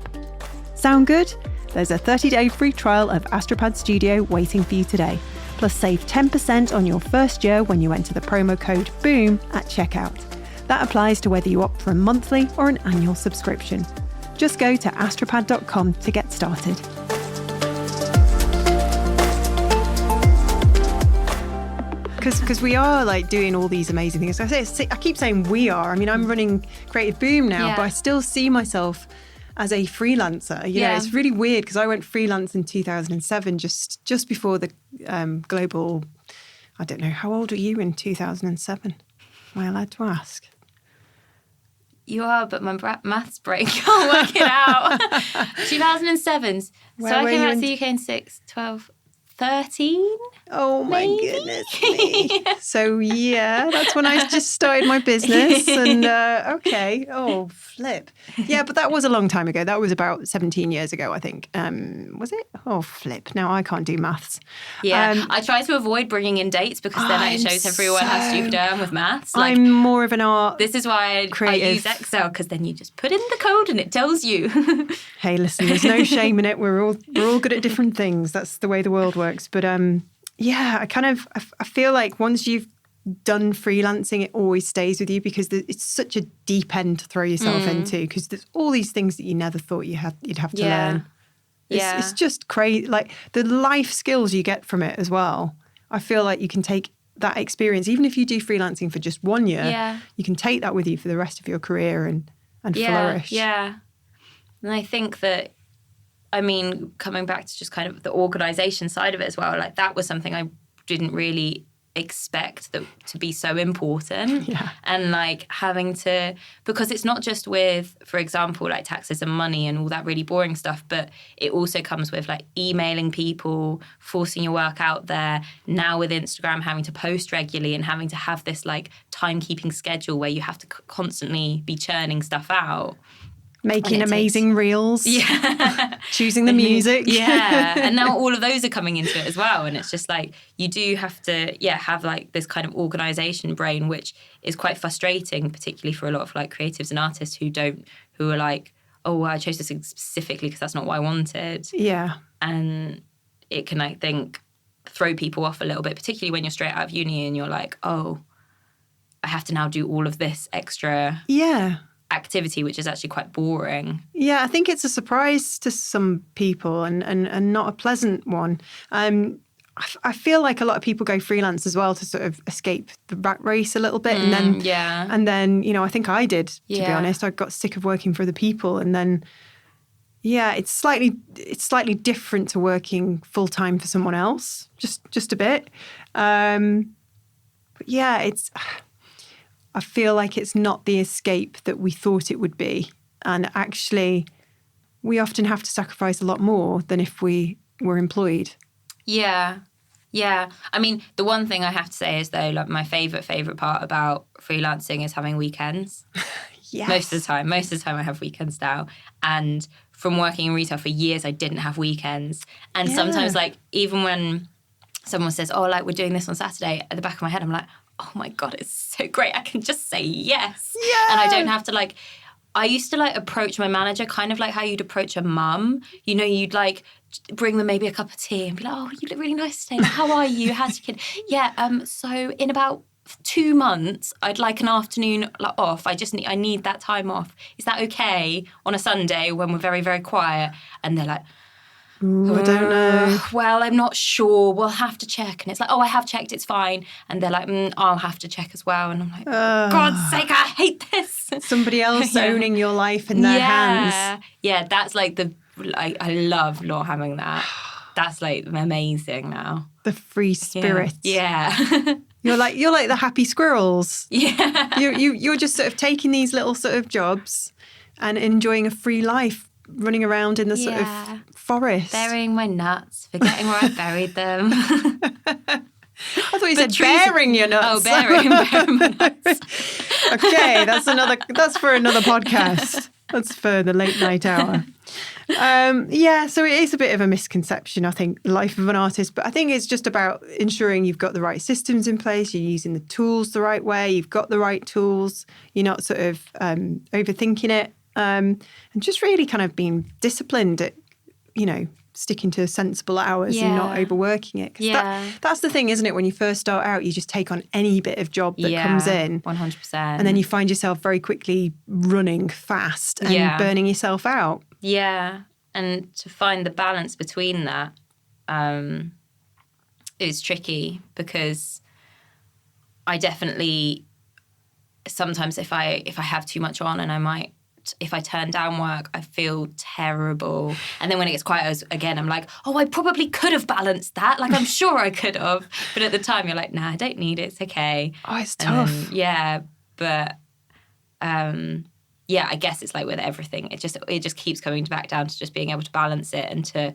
Sound good? There's a 30-day free trial of Astropad Studio waiting for you today. Plus save 10% on your first year when you enter the promo code BOOM at checkout. That applies to whether you opt for a monthly or an annual subscription. Just go to astropad.com to get started. Because we are like doing all these amazing things. I keep saying we are. I mean, I'm running Creative Boom now, but I still see myself as a freelancer. You know, it's really weird because I went freelance in 2007, just before the global. I don't know. How old were you in 2007? Am I allowed to ask? You are, but my maths brain can't work it out. 2007. So I came out to the UK in 12, 13? Oh my goodness me. So that's when I just started my business and okay. Oh, flip. Yeah, but that was a long time ago. That was about 17 years ago, I think. Was it? Oh, flip. Now I can't do maths. Yeah, I try to avoid bringing in dates because then it shows everyone how stupid I am with maths. Like, I'm more of an art. This is why I use Excel, because then you just put in the code and it tells you. Hey, listen, there's no shame in it. We're all good at different things. That's the way the world works. But I feel like once you've done freelancing, it always stays with you because it's such a deep end to throw yourself into, because there's all these things that you never thought you'd have to learn. It's just crazy. Like the life skills you get from it as well. I feel like you can take that experience, even if you do freelancing for just 1 year, you can take that with you for the rest of your career and flourish. Yeah. And I think that, I mean, coming back to just kind of the organisation side of it as well, like that was something I didn't really expect that to be so important. Yeah. And like having to, because it's not just with, for example, like taxes and money and all that really boring stuff, but it also comes with like emailing people, forcing your work out there. Now with Instagram, having to post regularly and having to have this like timekeeping schedule where you have to constantly be churning stuff out. Making amazing reels. Choosing the music. And now all of those are coming into it as well. And it's just like, you do have to, have like this kind of organisation brain, which is quite frustrating, particularly for a lot of like creatives and artists who are like, oh, well, I chose this specifically because that's not what I wanted. Yeah. And it can, I think, throw people off a little bit, particularly when you're straight out of uni and you're like, oh, I have to now do all of this extra. Activity, which is actually quite boring. Yeah, I think it's a surprise to some people and not a pleasant one. I feel like a lot of people go freelance as well to sort of escape the rat race a little bit. And then, you know, I think I did, to be honest. I got sick of working for other people. And then, it's slightly different to working full time for someone else, just a bit. But yeah, I feel like it's not the escape that we thought it would be. And actually, we often have to sacrifice a lot more than if we were employed. Yeah. I mean, the one thing I have to say is, though, like my favourite part about freelancing is having weekends. Yes. Most of the time I have weekends now. And from working in retail for years, I didn't have weekends. And sometimes, like, even when someone says, oh, like, we're doing this on Saturday, at the back of my head, I'm like, oh my God, it's so great. I can just say yes. Yeah. And I don't have to, like, I used to, like, approach my manager kind of like how you'd approach a mum. You know, you'd, like, bring them maybe a cup of tea and be like, oh, you look really nice today. How are you? How's your kid? Yeah, so in about 2 months, I'd like an afternoon off. I need that time off. Is that okay on a Sunday when we're very, very quiet? And they're like, ooh, I don't know. Well, I'm not sure. We'll have to check. And it's like, oh, I have checked. It's fine. And they're like, I'll have to check as well. And I'm like, God's sake, I hate this. Somebody else owning your life in their hands. Yeah, that's like I love not having that. That's like amazing now. The free spirit. Yeah. You're like the happy squirrels. Yeah. You're just sort of taking these little sort of jobs and enjoying a free life, running around in the sort of forest. Burying my nuts, forgetting where I buried them. I thought you said bearing your nuts. Oh, bearing my nuts. Okay, that's for another podcast. That's for the late night hour. So it is a bit of a misconception, I think, the life of an artist. But I think it's just about ensuring you've got the right systems in place, you're using the tools the right way, you've got the right tools, you're not sort of overthinking it, and just really kind of being disciplined at, you know, sticking to sensible hours and not overworking it. 'Cause that's the thing, isn't it? When you first start out, you just take on any bit of job that comes in. 100%. And then you find yourself very quickly running fast and burning yourself out. Yeah. And to find the balance between that is tricky, because I definitely sometimes if I have too much on, and if I turn down work, I feel terrible. And then when it gets quiet again, I'm like, oh, I probably could have balanced that. Like, I'm sure I could have. But at the time, you're like, nah, I don't need it. It's okay. Oh, it's tough. But I guess it's like with everything. It just keeps coming back down to just being able to balance it, and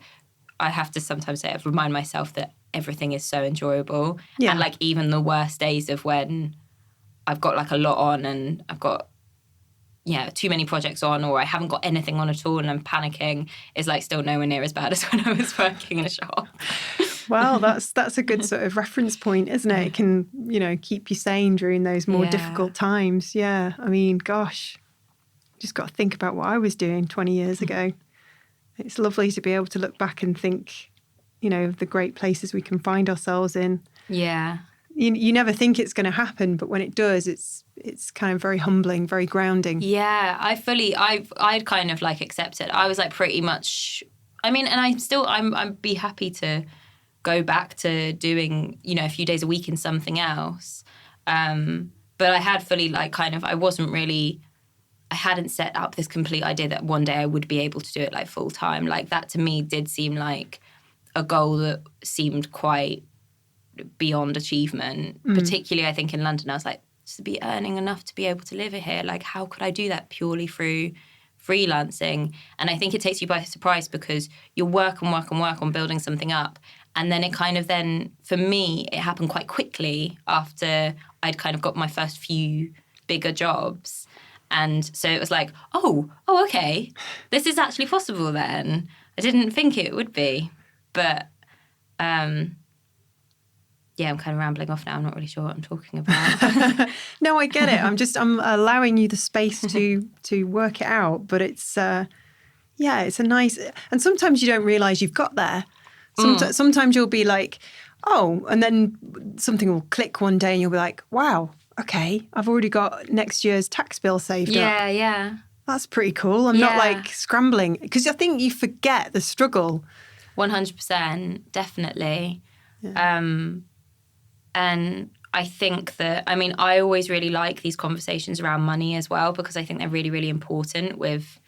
I have to sometimes remind myself that everything is so enjoyable. Yeah. And like even the worst days of when I've got like a lot on and I've got too many projects on, or I haven't got anything on at all and I'm panicking, is like still nowhere near as bad as when I was working in a shop. Well, that's a good sort of reference point, isn't it? It can, keep you sane during those more difficult times. Yeah. I mean, gosh, just got to think about what I was doing 20 years ago. It's lovely to be able to look back and think, of the great places we can find ourselves in. Yeah. You never think it's going to happen, but when it does, it's kind of very humbling, very grounding. Yeah, I'd kind of like accepted. I was like pretty much, I mean, and I'd be happy to go back to doing, a few days a week in something else. But I had fully like kind of, I hadn't set up this complete idea that one day I would be able to do it like full time. Like that to me did seem like a goal that seemed quite beyond achievement. Particularly I think in London, I was like, to be earning enough to be able to live here, like how could I do that purely through freelancing? And I think it takes you by surprise because you work on building something up, and then it kind of for me it happened quite quickly after I'd kind of got my first few bigger jobs. And so it was like, oh okay, this is actually possible then. I didn't think it would be. But I'm kind of rambling off now. I'm not really sure what I'm talking about. No, I get it. I'm allowing you the space to work it out. But it's it's a nice, and sometimes you don't realise you've got there. Sometimes you'll be like, oh, and then something will click one day and you'll be like, wow, okay, I've already got next year's tax bill saved up. Yeah. That's pretty cool. I'm not like scrambling, because I think you forget the struggle. 100%, definitely. And I think that, I mean, I always really like these conversations around money as well, because I think they're really, really important with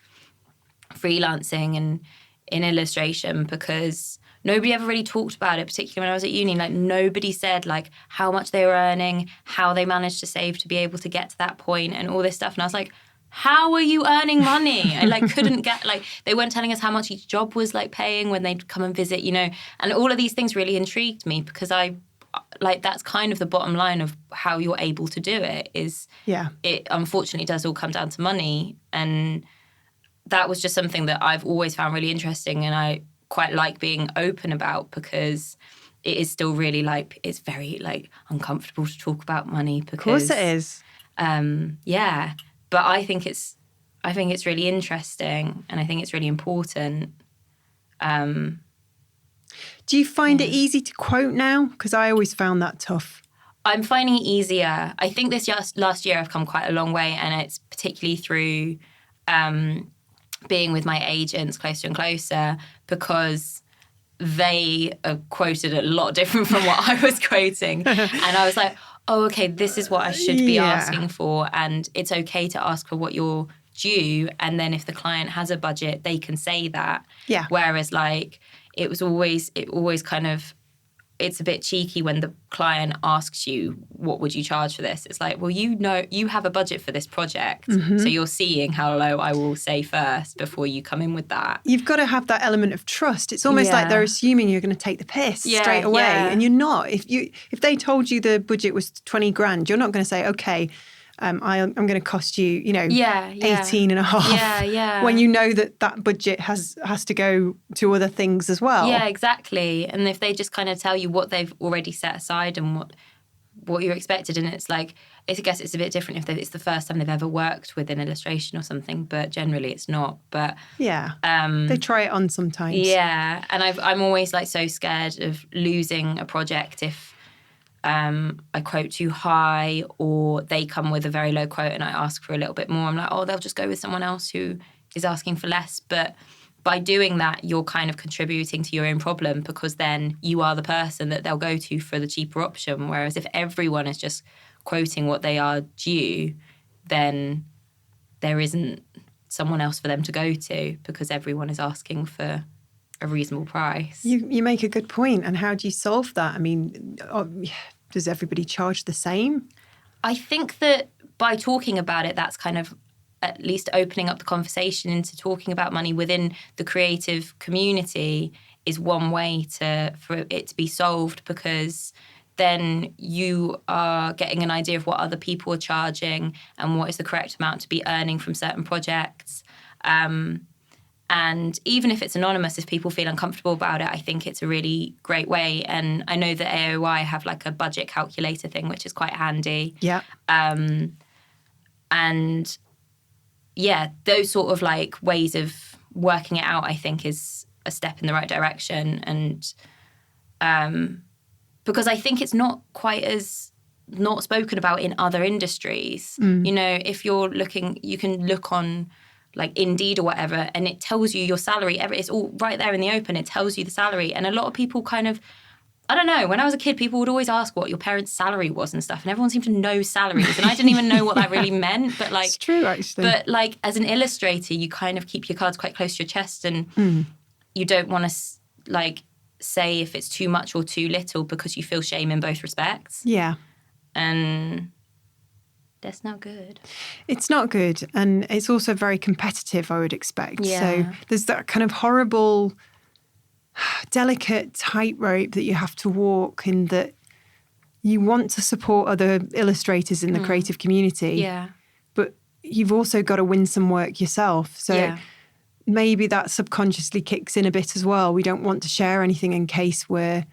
freelancing and in illustration, because nobody ever really talked about it, particularly when I was at uni. Like, nobody said like how much they were earning, how they managed to save to be able to get to that point and all this stuff. And I was like, how are you earning money? I like couldn't get, like, they weren't telling us how much each job was like paying when they'd come and visit, you know, and all of these things really intrigued me, because that's kind of the bottom line of how you're able to do it is, it unfortunately does all come down to money. And that was just something that I've always found really interesting, and I quite like being open about, because it is still really like, it's very like uncomfortable to talk about money, because, of course it is. But I think it's really interesting, and I think it's really important. Do you find it easy to quote now? Because I always found that tough. I'm finding it easier. I think this last year I've come quite a long way, and it's particularly through being with my agents closer and closer, because they are quoted a lot different from what I was quoting. And I was like, oh, okay, this is what I should be asking for. And it's okay to ask for what you're due. And then if the client has a budget, they can say that. Yeah. Whereas like, it always kind of, it's a bit cheeky when the client asks you, what would you charge for this? It's like, well, you know, you have a budget for this project. Mm-hmm. So you're seeing how low I will say first before you come in with that. You've got to have that element of trust. It's almost like they're assuming you're going to take the piss straight away. And you're not. If they told you the budget was 20 grand, you're not going to say, okay, I'm going to cost you, 18 and a half. When you know that budget has to go to other things as well. Yeah, exactly. And if they just kind of tell you what they've already set aside and what you're expected, and it's like, I guess it's a bit different if it's the first time they've ever worked with an illustration or something, but generally it's not. But they try it on sometimes. Yeah, and I'm always like so scared of losing a project if I quote too high, or they come with a very low quote and I ask for a little bit more. I'm like, oh, they'll just go with someone else who is asking for less. But by doing that, you're kind of contributing to your own problem, because then you are the person that they'll go to for the cheaper option. Whereas if everyone is just quoting what they are due, then there isn't someone else for them to go to, because everyone is asking for a reasonable price. You make a good point. And how do you solve that? I mean, does everybody charge the same? I think that by talking about it, that's kind of at least opening up the conversation into talking about money within the creative community is one way for it to be solved, because then you are getting an idea of what other people are charging and what is the correct amount to be earning from certain projects. And even if it's anonymous, if people feel uncomfortable about it, I think it's a really great way. And I know that AOI have like a budget calculator thing, which is quite handy. Yeah. And yeah, those sort of like ways of working it out, I think, is a step in the right direction. And because I think it's not quite as not spoken about in other industries. You know, if you're looking, you can look on like Indeed or whatever, and it tells you your salary. It's all right there in the open. It tells you the salary. And a lot of people kind of, I don't know, when I was a kid, people would always ask what your parents' salary was and stuff. And everyone seemed to know salaries. And I didn't even know what that really meant. But like, it's true, actually. But like, as an illustrator, you kind of keep your cards quite close to your chest, and you don't want to like say if it's too much or too little, because you feel shame in both respects. Yeah. And that's not good. It's not good. And it's also very competitive, I would expect. Yeah. So there's that kind of horrible, delicate tightrope that you have to walk, in that you want to support other illustrators in the creative community. Yeah. But you've also got to win some work yourself. So maybe that subconsciously kicks in a bit as well. We don't want to share anything in case we're,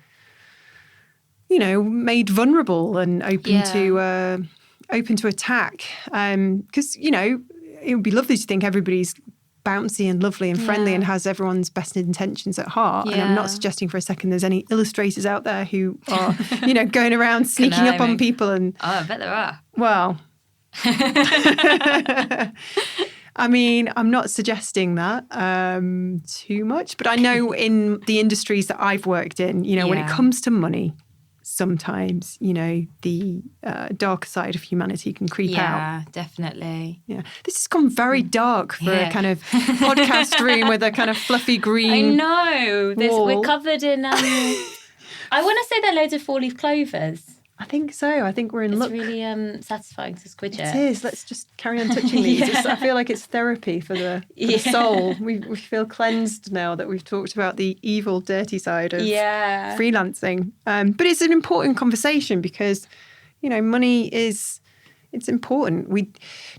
made vulnerable and open to attack. Because, it would be lovely to think everybody's bouncy and lovely and friendly and has everyone's best intentions at heart. And I'm not suggesting for a second there's any illustrators out there who are, going around sneaking up on people. And oh, I bet there are. Well, I mean, I'm not suggesting that too much, but I know in the industries that I've worked in, you know, when it comes to money, sometimes, you know, the darker side of humanity can creep out. Yeah, definitely. Yeah. This has gone very dark for a kind of podcast room with a kind of fluffy green I know. We're covered in, I want to say there are loads of four-leaf clovers. I think so. I think we're in luck. It's really satisfying to squidge it. It is. Let's just carry on touching these. I feel like it's therapy for the soul. We feel cleansed now that we've talked about the evil, dirty side of freelancing. But it's an important conversation because, you know, money it's important.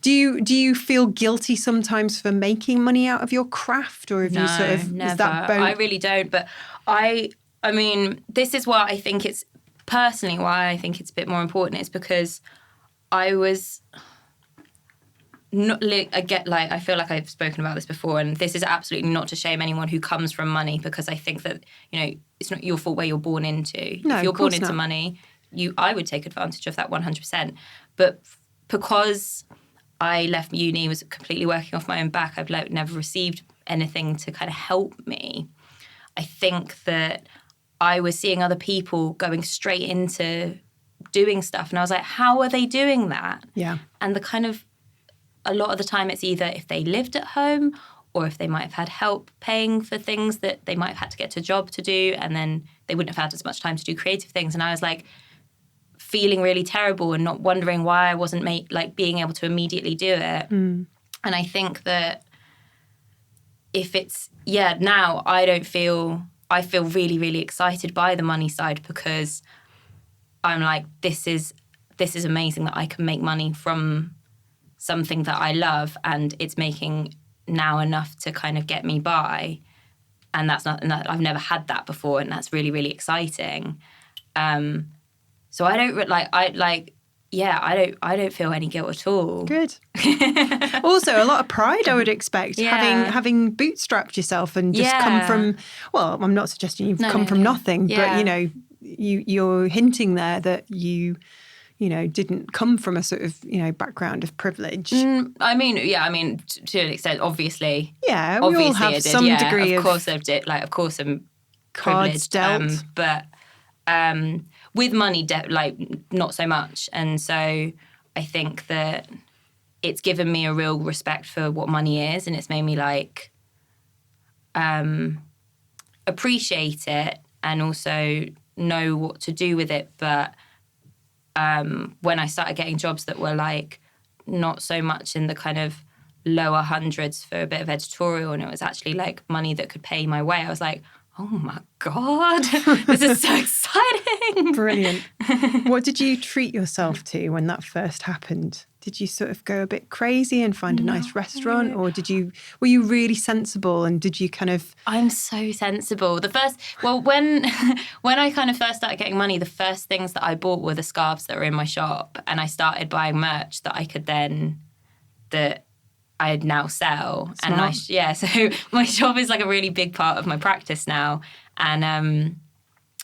Do you feel guilty sometimes for making money out of your craft, or have you sort of never. Is that both? I really don't. But I mean, this is why I think it's. Personally, why I think it's a bit more important is because I was not. I feel like I've spoken about this before, and this is absolutely not to shame anyone who comes from money, because I think that, you know, it's not your fault where you're born into. No, if you're born into money, I would take advantage of that 100%. But because I left uni, was completely working off my own back, I've never received anything to kind of help me. I think that I was seeing other people going straight into doing stuff. And I was like, how are they doing that? Yeah. And a lot of the time it's either if they lived at home or if they might have had help paying for things that they might have had to get to a job to do, and then they wouldn't have had as much time to do creative things. And I was like feeling really terrible and not wondering why I wasn't being able to immediately do it. And I think that if it's, now I feel really, really excited by the money side, because I'm like, this is amazing that I can make money from something that I love, and it's making now enough to kind of get me by. And I've never had that before, and that's really, really exciting. So I don't I don't feel any guilt at all. Good. Also, a lot of pride, I would expect, having bootstrapped yourself and just come from. Well, I'm not suggesting you've come from nothing, but you know, you're hinting there that you know, didn't come from a sort of, you know, background of privilege. I mean, to an extent, obviously. Yeah, we all have some degree of course I've did. Of course I'm cards privileged, dealt, but with money, not so much. And so I think that it's given me a real respect for what money is, and it's made me appreciate it and also know what to do with it. But when I started getting jobs that were not so much in the kind of lower hundreds for a bit of editorial, and it was actually money that could pay my way, I was like, oh my God, this is so exciting. Brilliant. What did you treat yourself to when that first happened? Did you sort of go a bit crazy and find a nice restaurant, or were you really sensible, and did you kind of... I'm so sensible. When I kind of first started getting money, the first things that I bought were the scarves that were in my shop, and I started buying merch that I'd now sell. Smart. And so my shop is a really big part of my practice now. And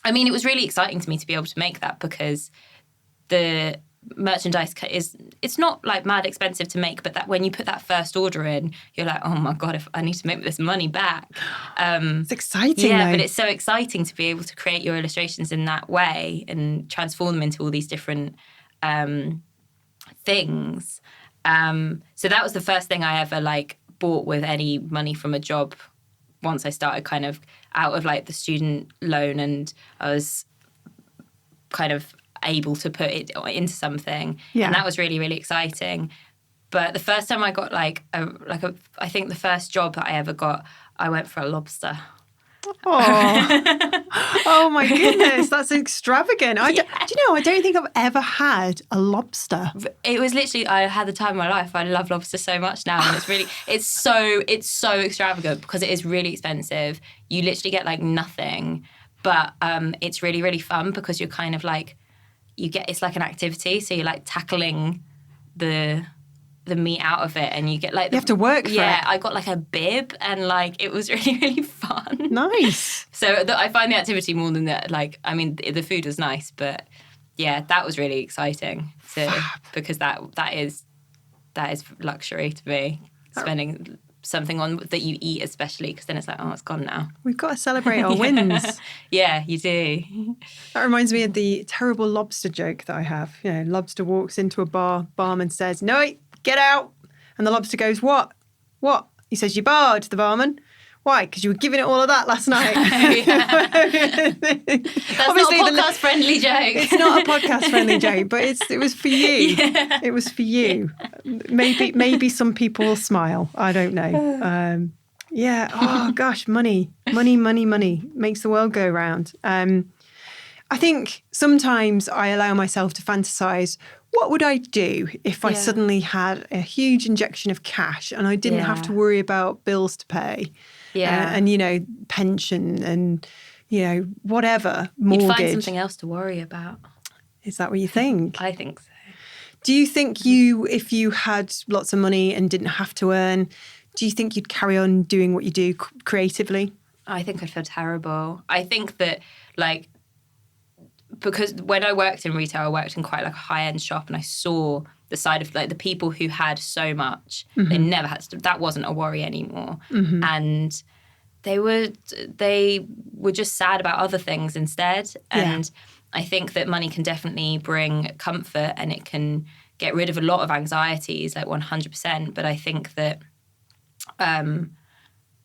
I mean, it was really exciting to me to be able to make that, because the merchandise it's not mad expensive to make, but that when you put that first order in, you're like, oh my God, if I need to make this money back. It's exciting. Yeah, though. But it's so exciting to be able to create your illustrations in that way and transform them into all these different things. So that was the first thing I ever bought with any money from a job, once I started kind of out of the student loan, and I was kind of able to put it into something. Yeah. And that was really, really exciting. But the first time I got I think the first job that I ever got, I went for a lobster. Oh my goodness, that's extravagant. Do you know, I don't think I've ever had a lobster. It was literally, I had the time of my life. I love lobster so much now, and it's so extravagant because it is really expensive. You literally get nothing, but it's really, really fun because you're kind of it's like an activity, so you're tackling the meat out of it, and you get you have to work for it. Yeah, I got a bib, and it was really, really fun. Nice. So I find the activity more than that. I mean, the food was nice, but yeah, that was really exciting because that is luxury to me. spending something on that you eat especially, because then it's like, oh, it's gone now. We've got to celebrate our wins. Yeah, you do. That reminds me of the terrible lobster joke that I have. You know, lobster walks into a bar, barman says, "No, get out." And the lobster goes, "What? What?" He says, "You barred," the barman. "Why? Because you were giving it all of that last night." That's Obviously, not a podcast-friendly joke. It's not a podcast-friendly joke, but it was for you. Yeah. It was for you. Maybe some people will smile. I don't know. Yeah. Oh gosh, money makes the world go round. I think sometimes I allow myself to fantasize. What would I do if I suddenly had a huge injection of cash and I didn't have to worry about bills to pay? Yeah. And, you know, pension and, you know, whatever, mortgage. You'd find something else to worry about. Is that what you think? I think so. Do you think if you had lots of money and didn't have to earn, do you think you'd carry on doing what you do creatively? I think I'd feel terrible. I think that, like, because when I worked in retail, I worked in quite like a high-end shop, and I saw the side of like the people who had so much, they never had to, that wasn't a worry anymore. And they were just sad about other things instead. And I think that money can definitely bring comfort, and it can get rid of a lot of anxieties, like 100%. But I think that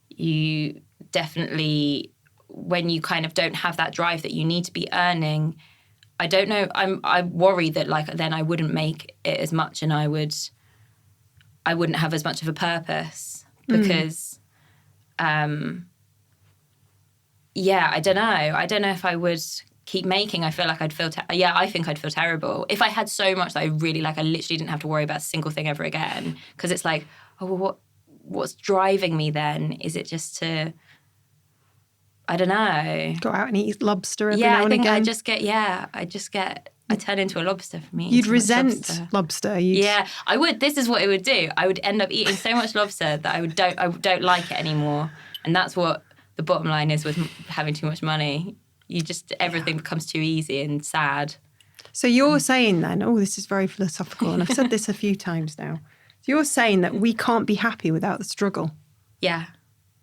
you definitely, when you kind of don't have that drive that you need to be earning, I don't know, I worry that like then I wouldn't make it as much, and I wouldn't have as much of a purpose, because I don't know if I would keep making. I feel like I'd feel I think I'd feel terrible if I had so much that I really like, I literally didn't have to worry about a single thing ever again, because it's like, oh, well, what's driving me then? Is it just to, I don't know, go out and eat lobster every now and again? I turn into a lobster for me. You'd resent lobster. Yeah, I would. This is what it would do. I would end up eating so much lobster that I don't like it anymore. And that's what the bottom line is with having too much money. Everything becomes too easy and sad. So you're saying then, this is very philosophical, and I've said this a few times now. So you're saying that we can't be happy without the struggle. Yeah,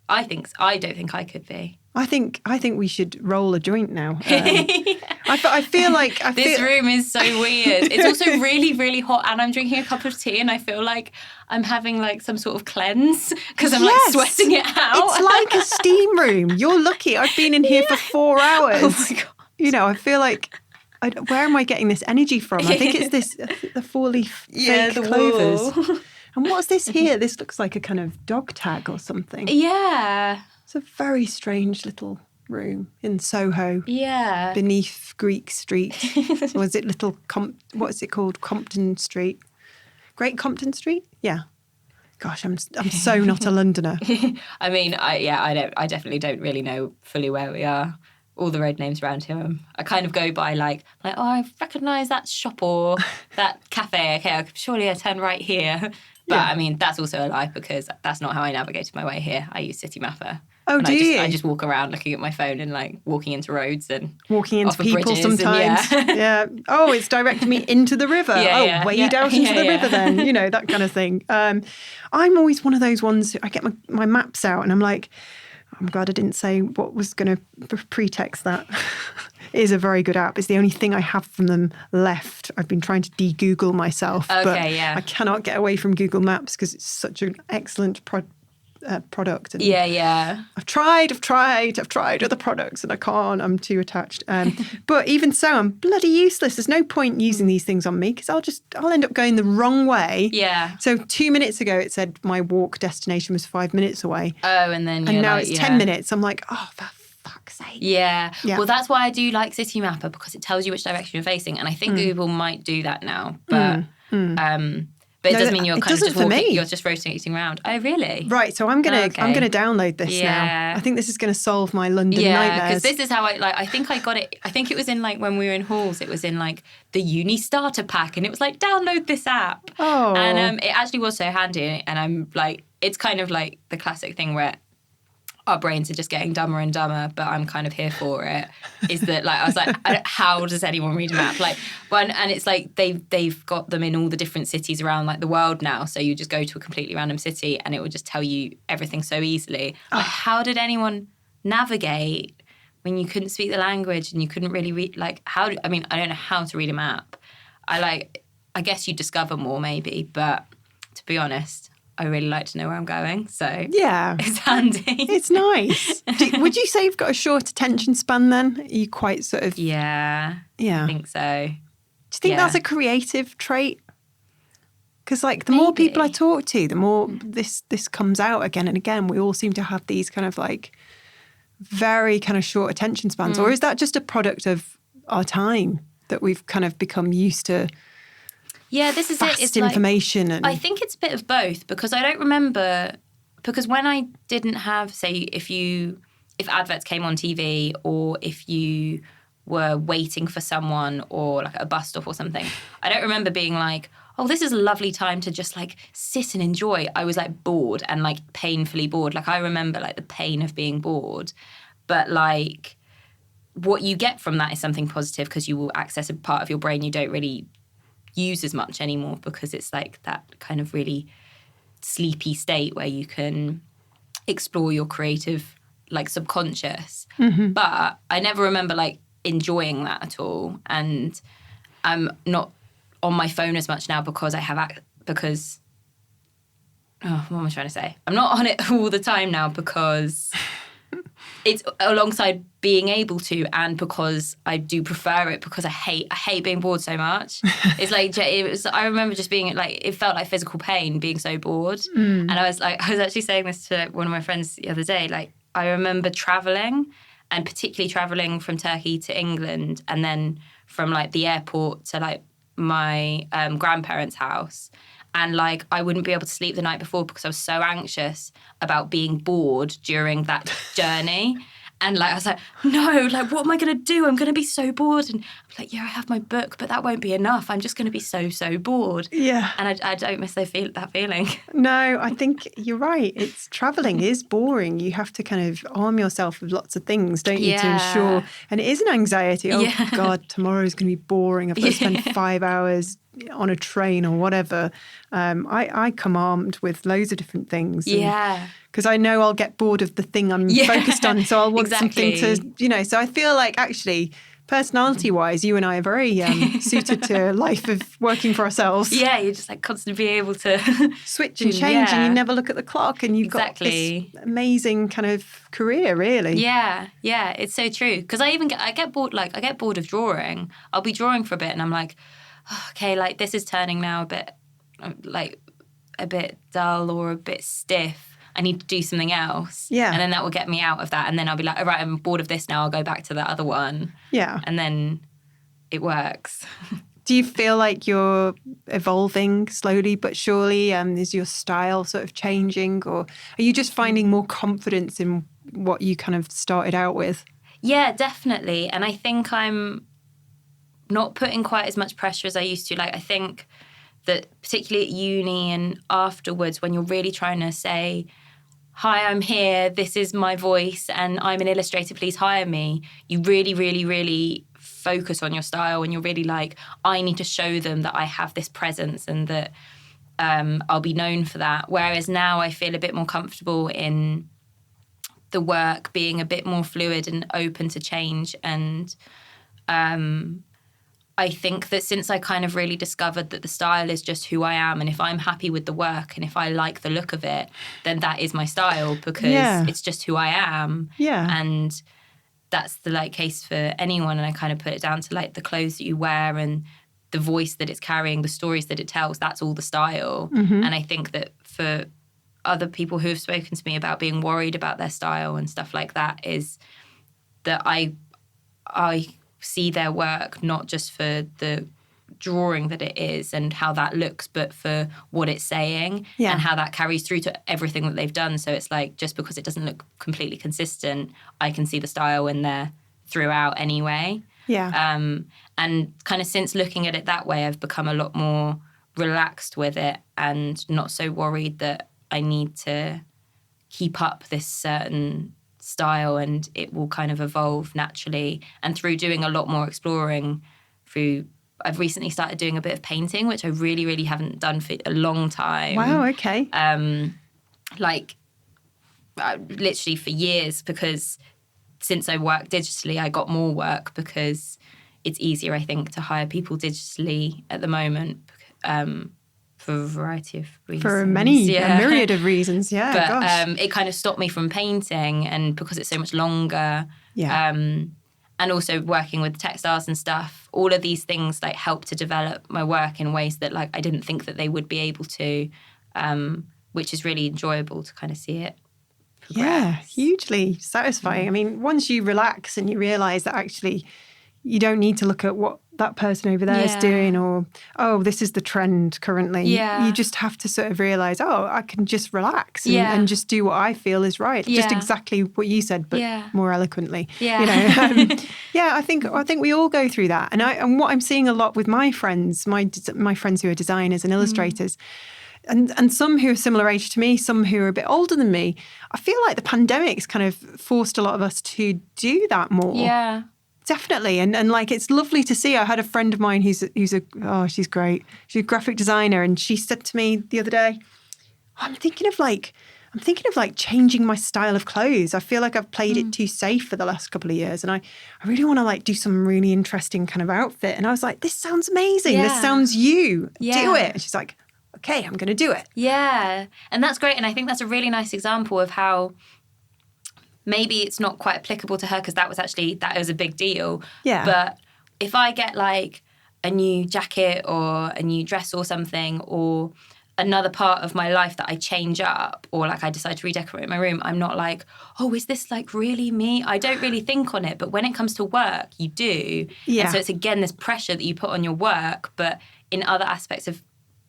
I think so. I don't think I could be. I think we should roll a joint now. I feel like this room is so weird. It's also really, really hot, and I'm drinking a cup of tea, and I feel like I'm having like some sort of cleanse because I'm like sweating it out. It's like a steam room. You're lucky. I've been in here for 4 hours. Oh my God. You know, I feel like, where am I getting this energy from? I think it's the 4-leaf fake clovers. And what's this here? This looks like a kind of dog tag or something. Yeah. It's a very strange little room in Soho. Yeah. Beneath Greek Street. Or is it what is it called? Compton Street. Great Compton Street? Yeah. Gosh, I'm so not a Londoner. I mean, I definitely don't really know fully where we are. All the road names around here, I kind of go by like, oh, I recognise that shop or that cafe. Okay, surely I turn right here. But I mean, that's also a lie, because that's not how I navigated my way here. I use City Mapper. Oh, do you? I just walk around looking at my phone and like walking into roads and walking into people sometimes. Yeah. Oh, it's directing me into the river. Wade out into the river then. You know, that kind of thing. I'm always one of those ones, I get my maps out and I'm like, I'm glad I didn't say what was going to pretext that. It is a very good app. It's the only thing I have from them left. I've been trying to de-Google myself. But I cannot get away from Google Maps because it's such an excellent product. And I've tried other products and I can't. I'm too attached. But even so, I'm bloody useless. There's no point using these things on me because I'll end up going the wrong way. Yeah. So 2 minutes ago it said my walk destination was 5 minutes away. Oh, and now it's 10 minutes. I'm like, oh, for fuck's sake. Yeah. Well, that's why I do like City Mapper, because it tells you which direction you're facing, and I think Google might do that now, but. But it doesn't mean you're kind of just walking, you're just rotating around. Oh, really? Right, so I'm gonna download this now. I think this is gonna solve my London nightmares. Yeah, because this is how I think I got it. I think it was in like when we were in halls, it was in like the uni starter pack, and it was like, download this app. Oh. And it actually was so handy, and I'm like, it's kind of like the classic thing where our brains are just getting dumber and dumber, but I'm kind of here for it, is that like I was like, how does anyone read a map? Like, and it's like they've got them in all the different cities around like the world now. So you just go to a completely random city and it will just tell you everything so easily. Like, how did anyone navigate when you couldn't speak the language and you couldn't really read? Like, I don't know how to read a map. I guess you discover more maybe, but to be honest, I really like to know where I'm going, so yeah, it's handy. It's nice. Would you say you've got a short attention span then? Are you quite sort of... Yeah, I think so. Do you think that's a creative trait? Because like the more people I talk to, the more this comes out again and again. We all seem to have these kind of like very kind of short attention spans. Or is that just a product of our time that we've kind of become used to? Yeah, this is fast it. It's information. Like, I think it's a bit of both, because I don't remember, because when I didn't have, say, if adverts came on TV, or if you were waiting for someone or like at a bus stop or something, I don't remember being like, oh, this is a lovely time to just like sit and enjoy. I was like bored and like painfully bored. Like I remember like the pain of being bored, but like what you get from that is something positive, because you will access a part of your brain you don't really use as much anymore, because it's like that kind of really sleepy state where you can explore your creative like subconscious. But I never remember like enjoying that at all, and I'm not on my phone as much now because I have what am I trying to say? I'm not on it all the time now because it's alongside being able to, and because I do prefer it, because I hate being bored so much. It's like, I remember just being like, it felt like physical pain being so bored. And I was actually saying this to one of my friends the other day. Like, I remember traveling, and particularly traveling from Turkey to England, and then from like the airport to like my grandparents' house. And like, I wouldn't be able to sleep the night before because I was so anxious about being bored during that journey. And like, I was like, no, like, what am I going to do? I'm going to be so bored. And I'm like, yeah, I have my book, but that won't be enough. I'm just going to be so bored. Yeah. And I don't miss that feeling. No, I think you're right. Traveling is boring. You have to kind of arm yourself with lots of things, don't you, to ensure. And it is an anxiety. Oh, God, tomorrow's going to be boring. I've got to spend 5 hours on a train or whatever. I come armed with loads of different things. Yeah. Because I know I'll get bored of the thing I'm focused on. So I'll want something to, so I feel like actually personality-wise, you and I are very suited to a life of working for ourselves. Yeah, you're just like constantly being able to switch and change, and you never look at the clock, and you've got this amazing kind of career, really. Yeah, it's so true. Because I get bored. Like, I get bored of drawing. I'll be drawing for a bit, and I'm like, oh, okay, like this is turning now a bit dull or a bit stiff. I need to do something else. Yeah. And then that will get me out of that. And then I'll be like, all right, I'm bored of this now. I'll go back to that other one. Yeah. And then it works. Do you feel like you're evolving slowly but surely? Is your style sort of changing, or are you just finding more confidence in what you kind of started out with? Yeah, definitely. And I think I'm not putting quite as much pressure as I used to. Like, I think that particularly at uni and afterwards, when you're really trying to say, hi, I'm here, this is my voice, and I'm an illustrator, please hire me, you really, really, really focus on your style, and you're really like, I need to show them that I have this presence and that I'll be known for that. Whereas now I feel a bit more comfortable in the work being a bit more fluid and open to change. And I think that since I kind of really discovered that the style is just who I am, and if I'm happy with the work and if I like the look of it, then that is my style, because it's just who I am. Yeah. And that's the like case for anyone. And I kind of put it down to like the clothes that you wear and the voice that it's carrying, the stories that it tells, that's all the style. Mm-hmm. And I think that for other people who have spoken to me about being worried about their style and stuff like that, is that I see their work not just for the drawing that it is and how that looks, but for what it's saying and how that carries through to everything that they've done. So it's like, just because it doesn't look completely consistent, I can see the style in there throughout anyway. Yeah. And kind of since looking at it that way, I've become a lot more relaxed with it and not so worried that I need to keep up this certain style, and it will kind of evolve naturally. And through doing a lot more exploring, I've recently started doing a bit of painting, which I really, really haven't done for a long time. Wow, okay. Literally for years, because since I work digitally, I got more work because it's easier, I think, to hire people digitally at the moment for a variety of reasons. For a myriad of reasons, yeah. But gosh. it kind of stopped me from painting, and because it's so much longer. Yeah. And also working with textiles and stuff, all of these things like help to develop my work in ways that like I didn't think that they would be able to, which is really enjoyable to kind of see it progress. Yeah, hugely satisfying. I mean, once you relax and you realise that actually you don't need to look at what that person over there is doing, or, oh, this is the trend currently. Yeah. You just have to sort of realise, oh, I can just relax and just do what I feel is right. Yeah. Just exactly what you said, but more eloquently. Yeah. You know, I think we all go through that. And what I'm seeing a lot with my friends, my friends who are designers and illustrators, and some who are similar age to me, some who are a bit older than me, I feel like the pandemic's kind of forced a lot of us to do that more. Yeah. Definitely. And like, it's lovely to see. I had a friend of mine who's she's great. She's a graphic designer. And she said to me the other day, I'm thinking of changing my style of clothes. I feel like I've played it too safe for the last couple of years. And I really want to like do some really interesting kind of outfit. And I was like, this sounds amazing. Yeah. This sounds you. Yeah. Do it. And she's like, okay, I'm going to do it. Yeah. And that's great. And I think that's a really nice example of how maybe it's not quite applicable to her, because that was a big deal. Yeah. But if I get like a new jacket or a new dress or something, or another part of my life that I change up, or like I decide to redecorate my room, I'm not like, oh, is this like really me? I don't really think on it. But when it comes to work, you do. Yeah. And so it's again this pressure that you put on your work. But in other aspects of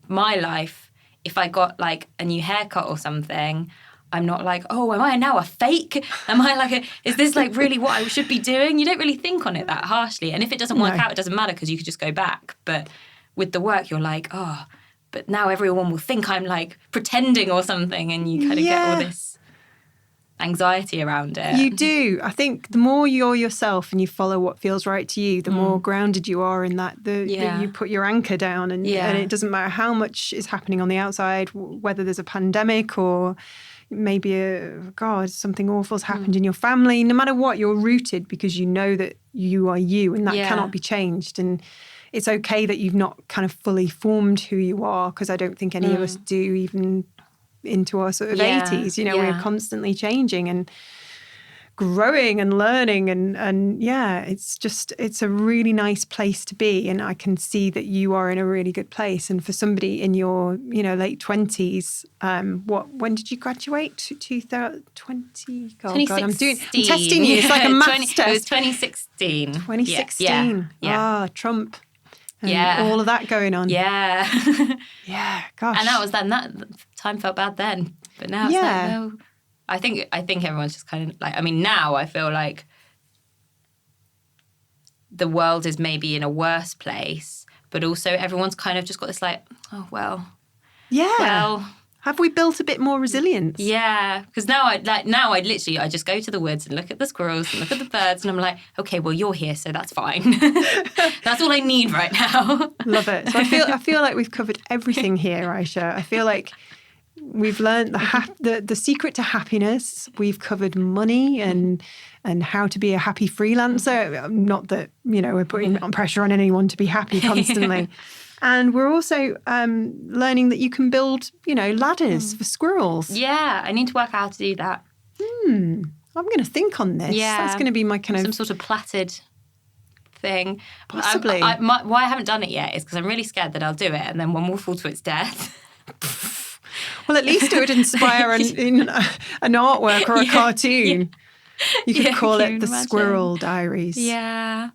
my life, if I got like a new haircut or something, I'm not like, oh, am I now a fake? Am I like, is this like really what I should be doing? You don't really think on it that harshly. And if it doesn't work out, it doesn't matter, because you could just go back. But with the work, you're like, oh, but now everyone will think I'm like pretending or something. And you kind of get all this anxiety around it. You do. I think the more you're yourself and you follow what feels right to you, the more grounded you are in that. That you put your anchor down, and it doesn't matter how much is happening on the outside, whether there's a pandemic or maybe something awful's happened in your family. No matter what, you're rooted because you know that you are you, and that cannot be changed. And it's okay that you've not kind of fully formed who you are, because I don't think any of us do, even into our sort of 80s. You know, we're constantly changing and growing and learning, and it's a really nice place to be. And I can see that you are in a really good place. And for somebody in your late 20s, when did you graduate? 2020. I'm testing you. It's like a maths test. It was 2016. 2016. Yeah. Trump. And all of that going on. Yeah. Yeah, gosh. And that was then. That time felt bad then, but now it's like, no. I think everyone's just kind of like, I mean, now I feel like the world is maybe in a worse place, but also everyone's kind of just got this like, oh, well. Yeah. Well. Have we built a bit more resilience? Yeah. Because now I just go to the woods and look at the squirrels and look at the birds, and I'm like, okay, well, you're here, so that's fine. That's all I need right now. Love it. So I feel like we've covered everything here, Aysha. I feel like we've learned the secret to happiness. We've covered money and how to be a happy freelancer. Not that, we're putting pressure on anyone to be happy constantly. And we're also learning that you can build, ladders for squirrels. Yeah, I need to work out how to do that. I'm going to think on this. Yeah. That's going to be my kind of... Some sort of plaited thing. Possibly. Why I haven't done it yet is because I'm really scared that I'll do it and then one will fall to its death. Well, at least it would inspire an artwork or a cartoon. You could call it the Squirrel Diaries. Yeah.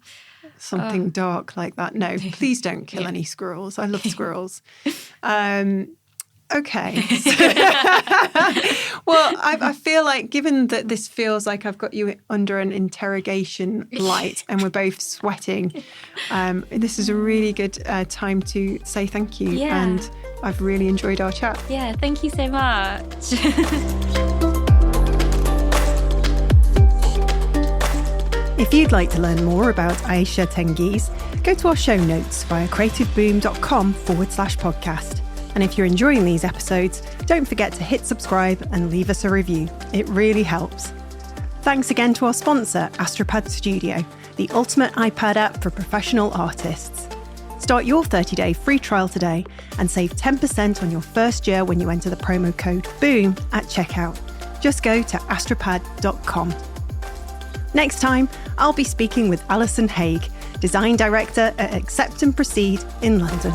Something dark like that. No, please don't kill any squirrels. I love squirrels. Okay. Well, I feel like, given that this feels like I've got you under an interrogation light and we're both sweating, this is a really good time to say thank you. Yeah. And I've really enjoyed our chat. Yeah, thank you so much. If you'd like to learn more about Aysha Tengiz, go to our show notes via creativeboom.com/podcast. And if you're enjoying these episodes, don't forget to hit subscribe and leave us a review. It really helps. Thanks again to our sponsor, Astropad Studio, the ultimate iPad app for professional artists. Start your 30-day free trial today and save 10% on your first year when you enter the promo code BOOM at checkout. Just go to astropad.com. Next time, I'll be speaking with Alison Haig, Design Director at Accept and Proceed in London.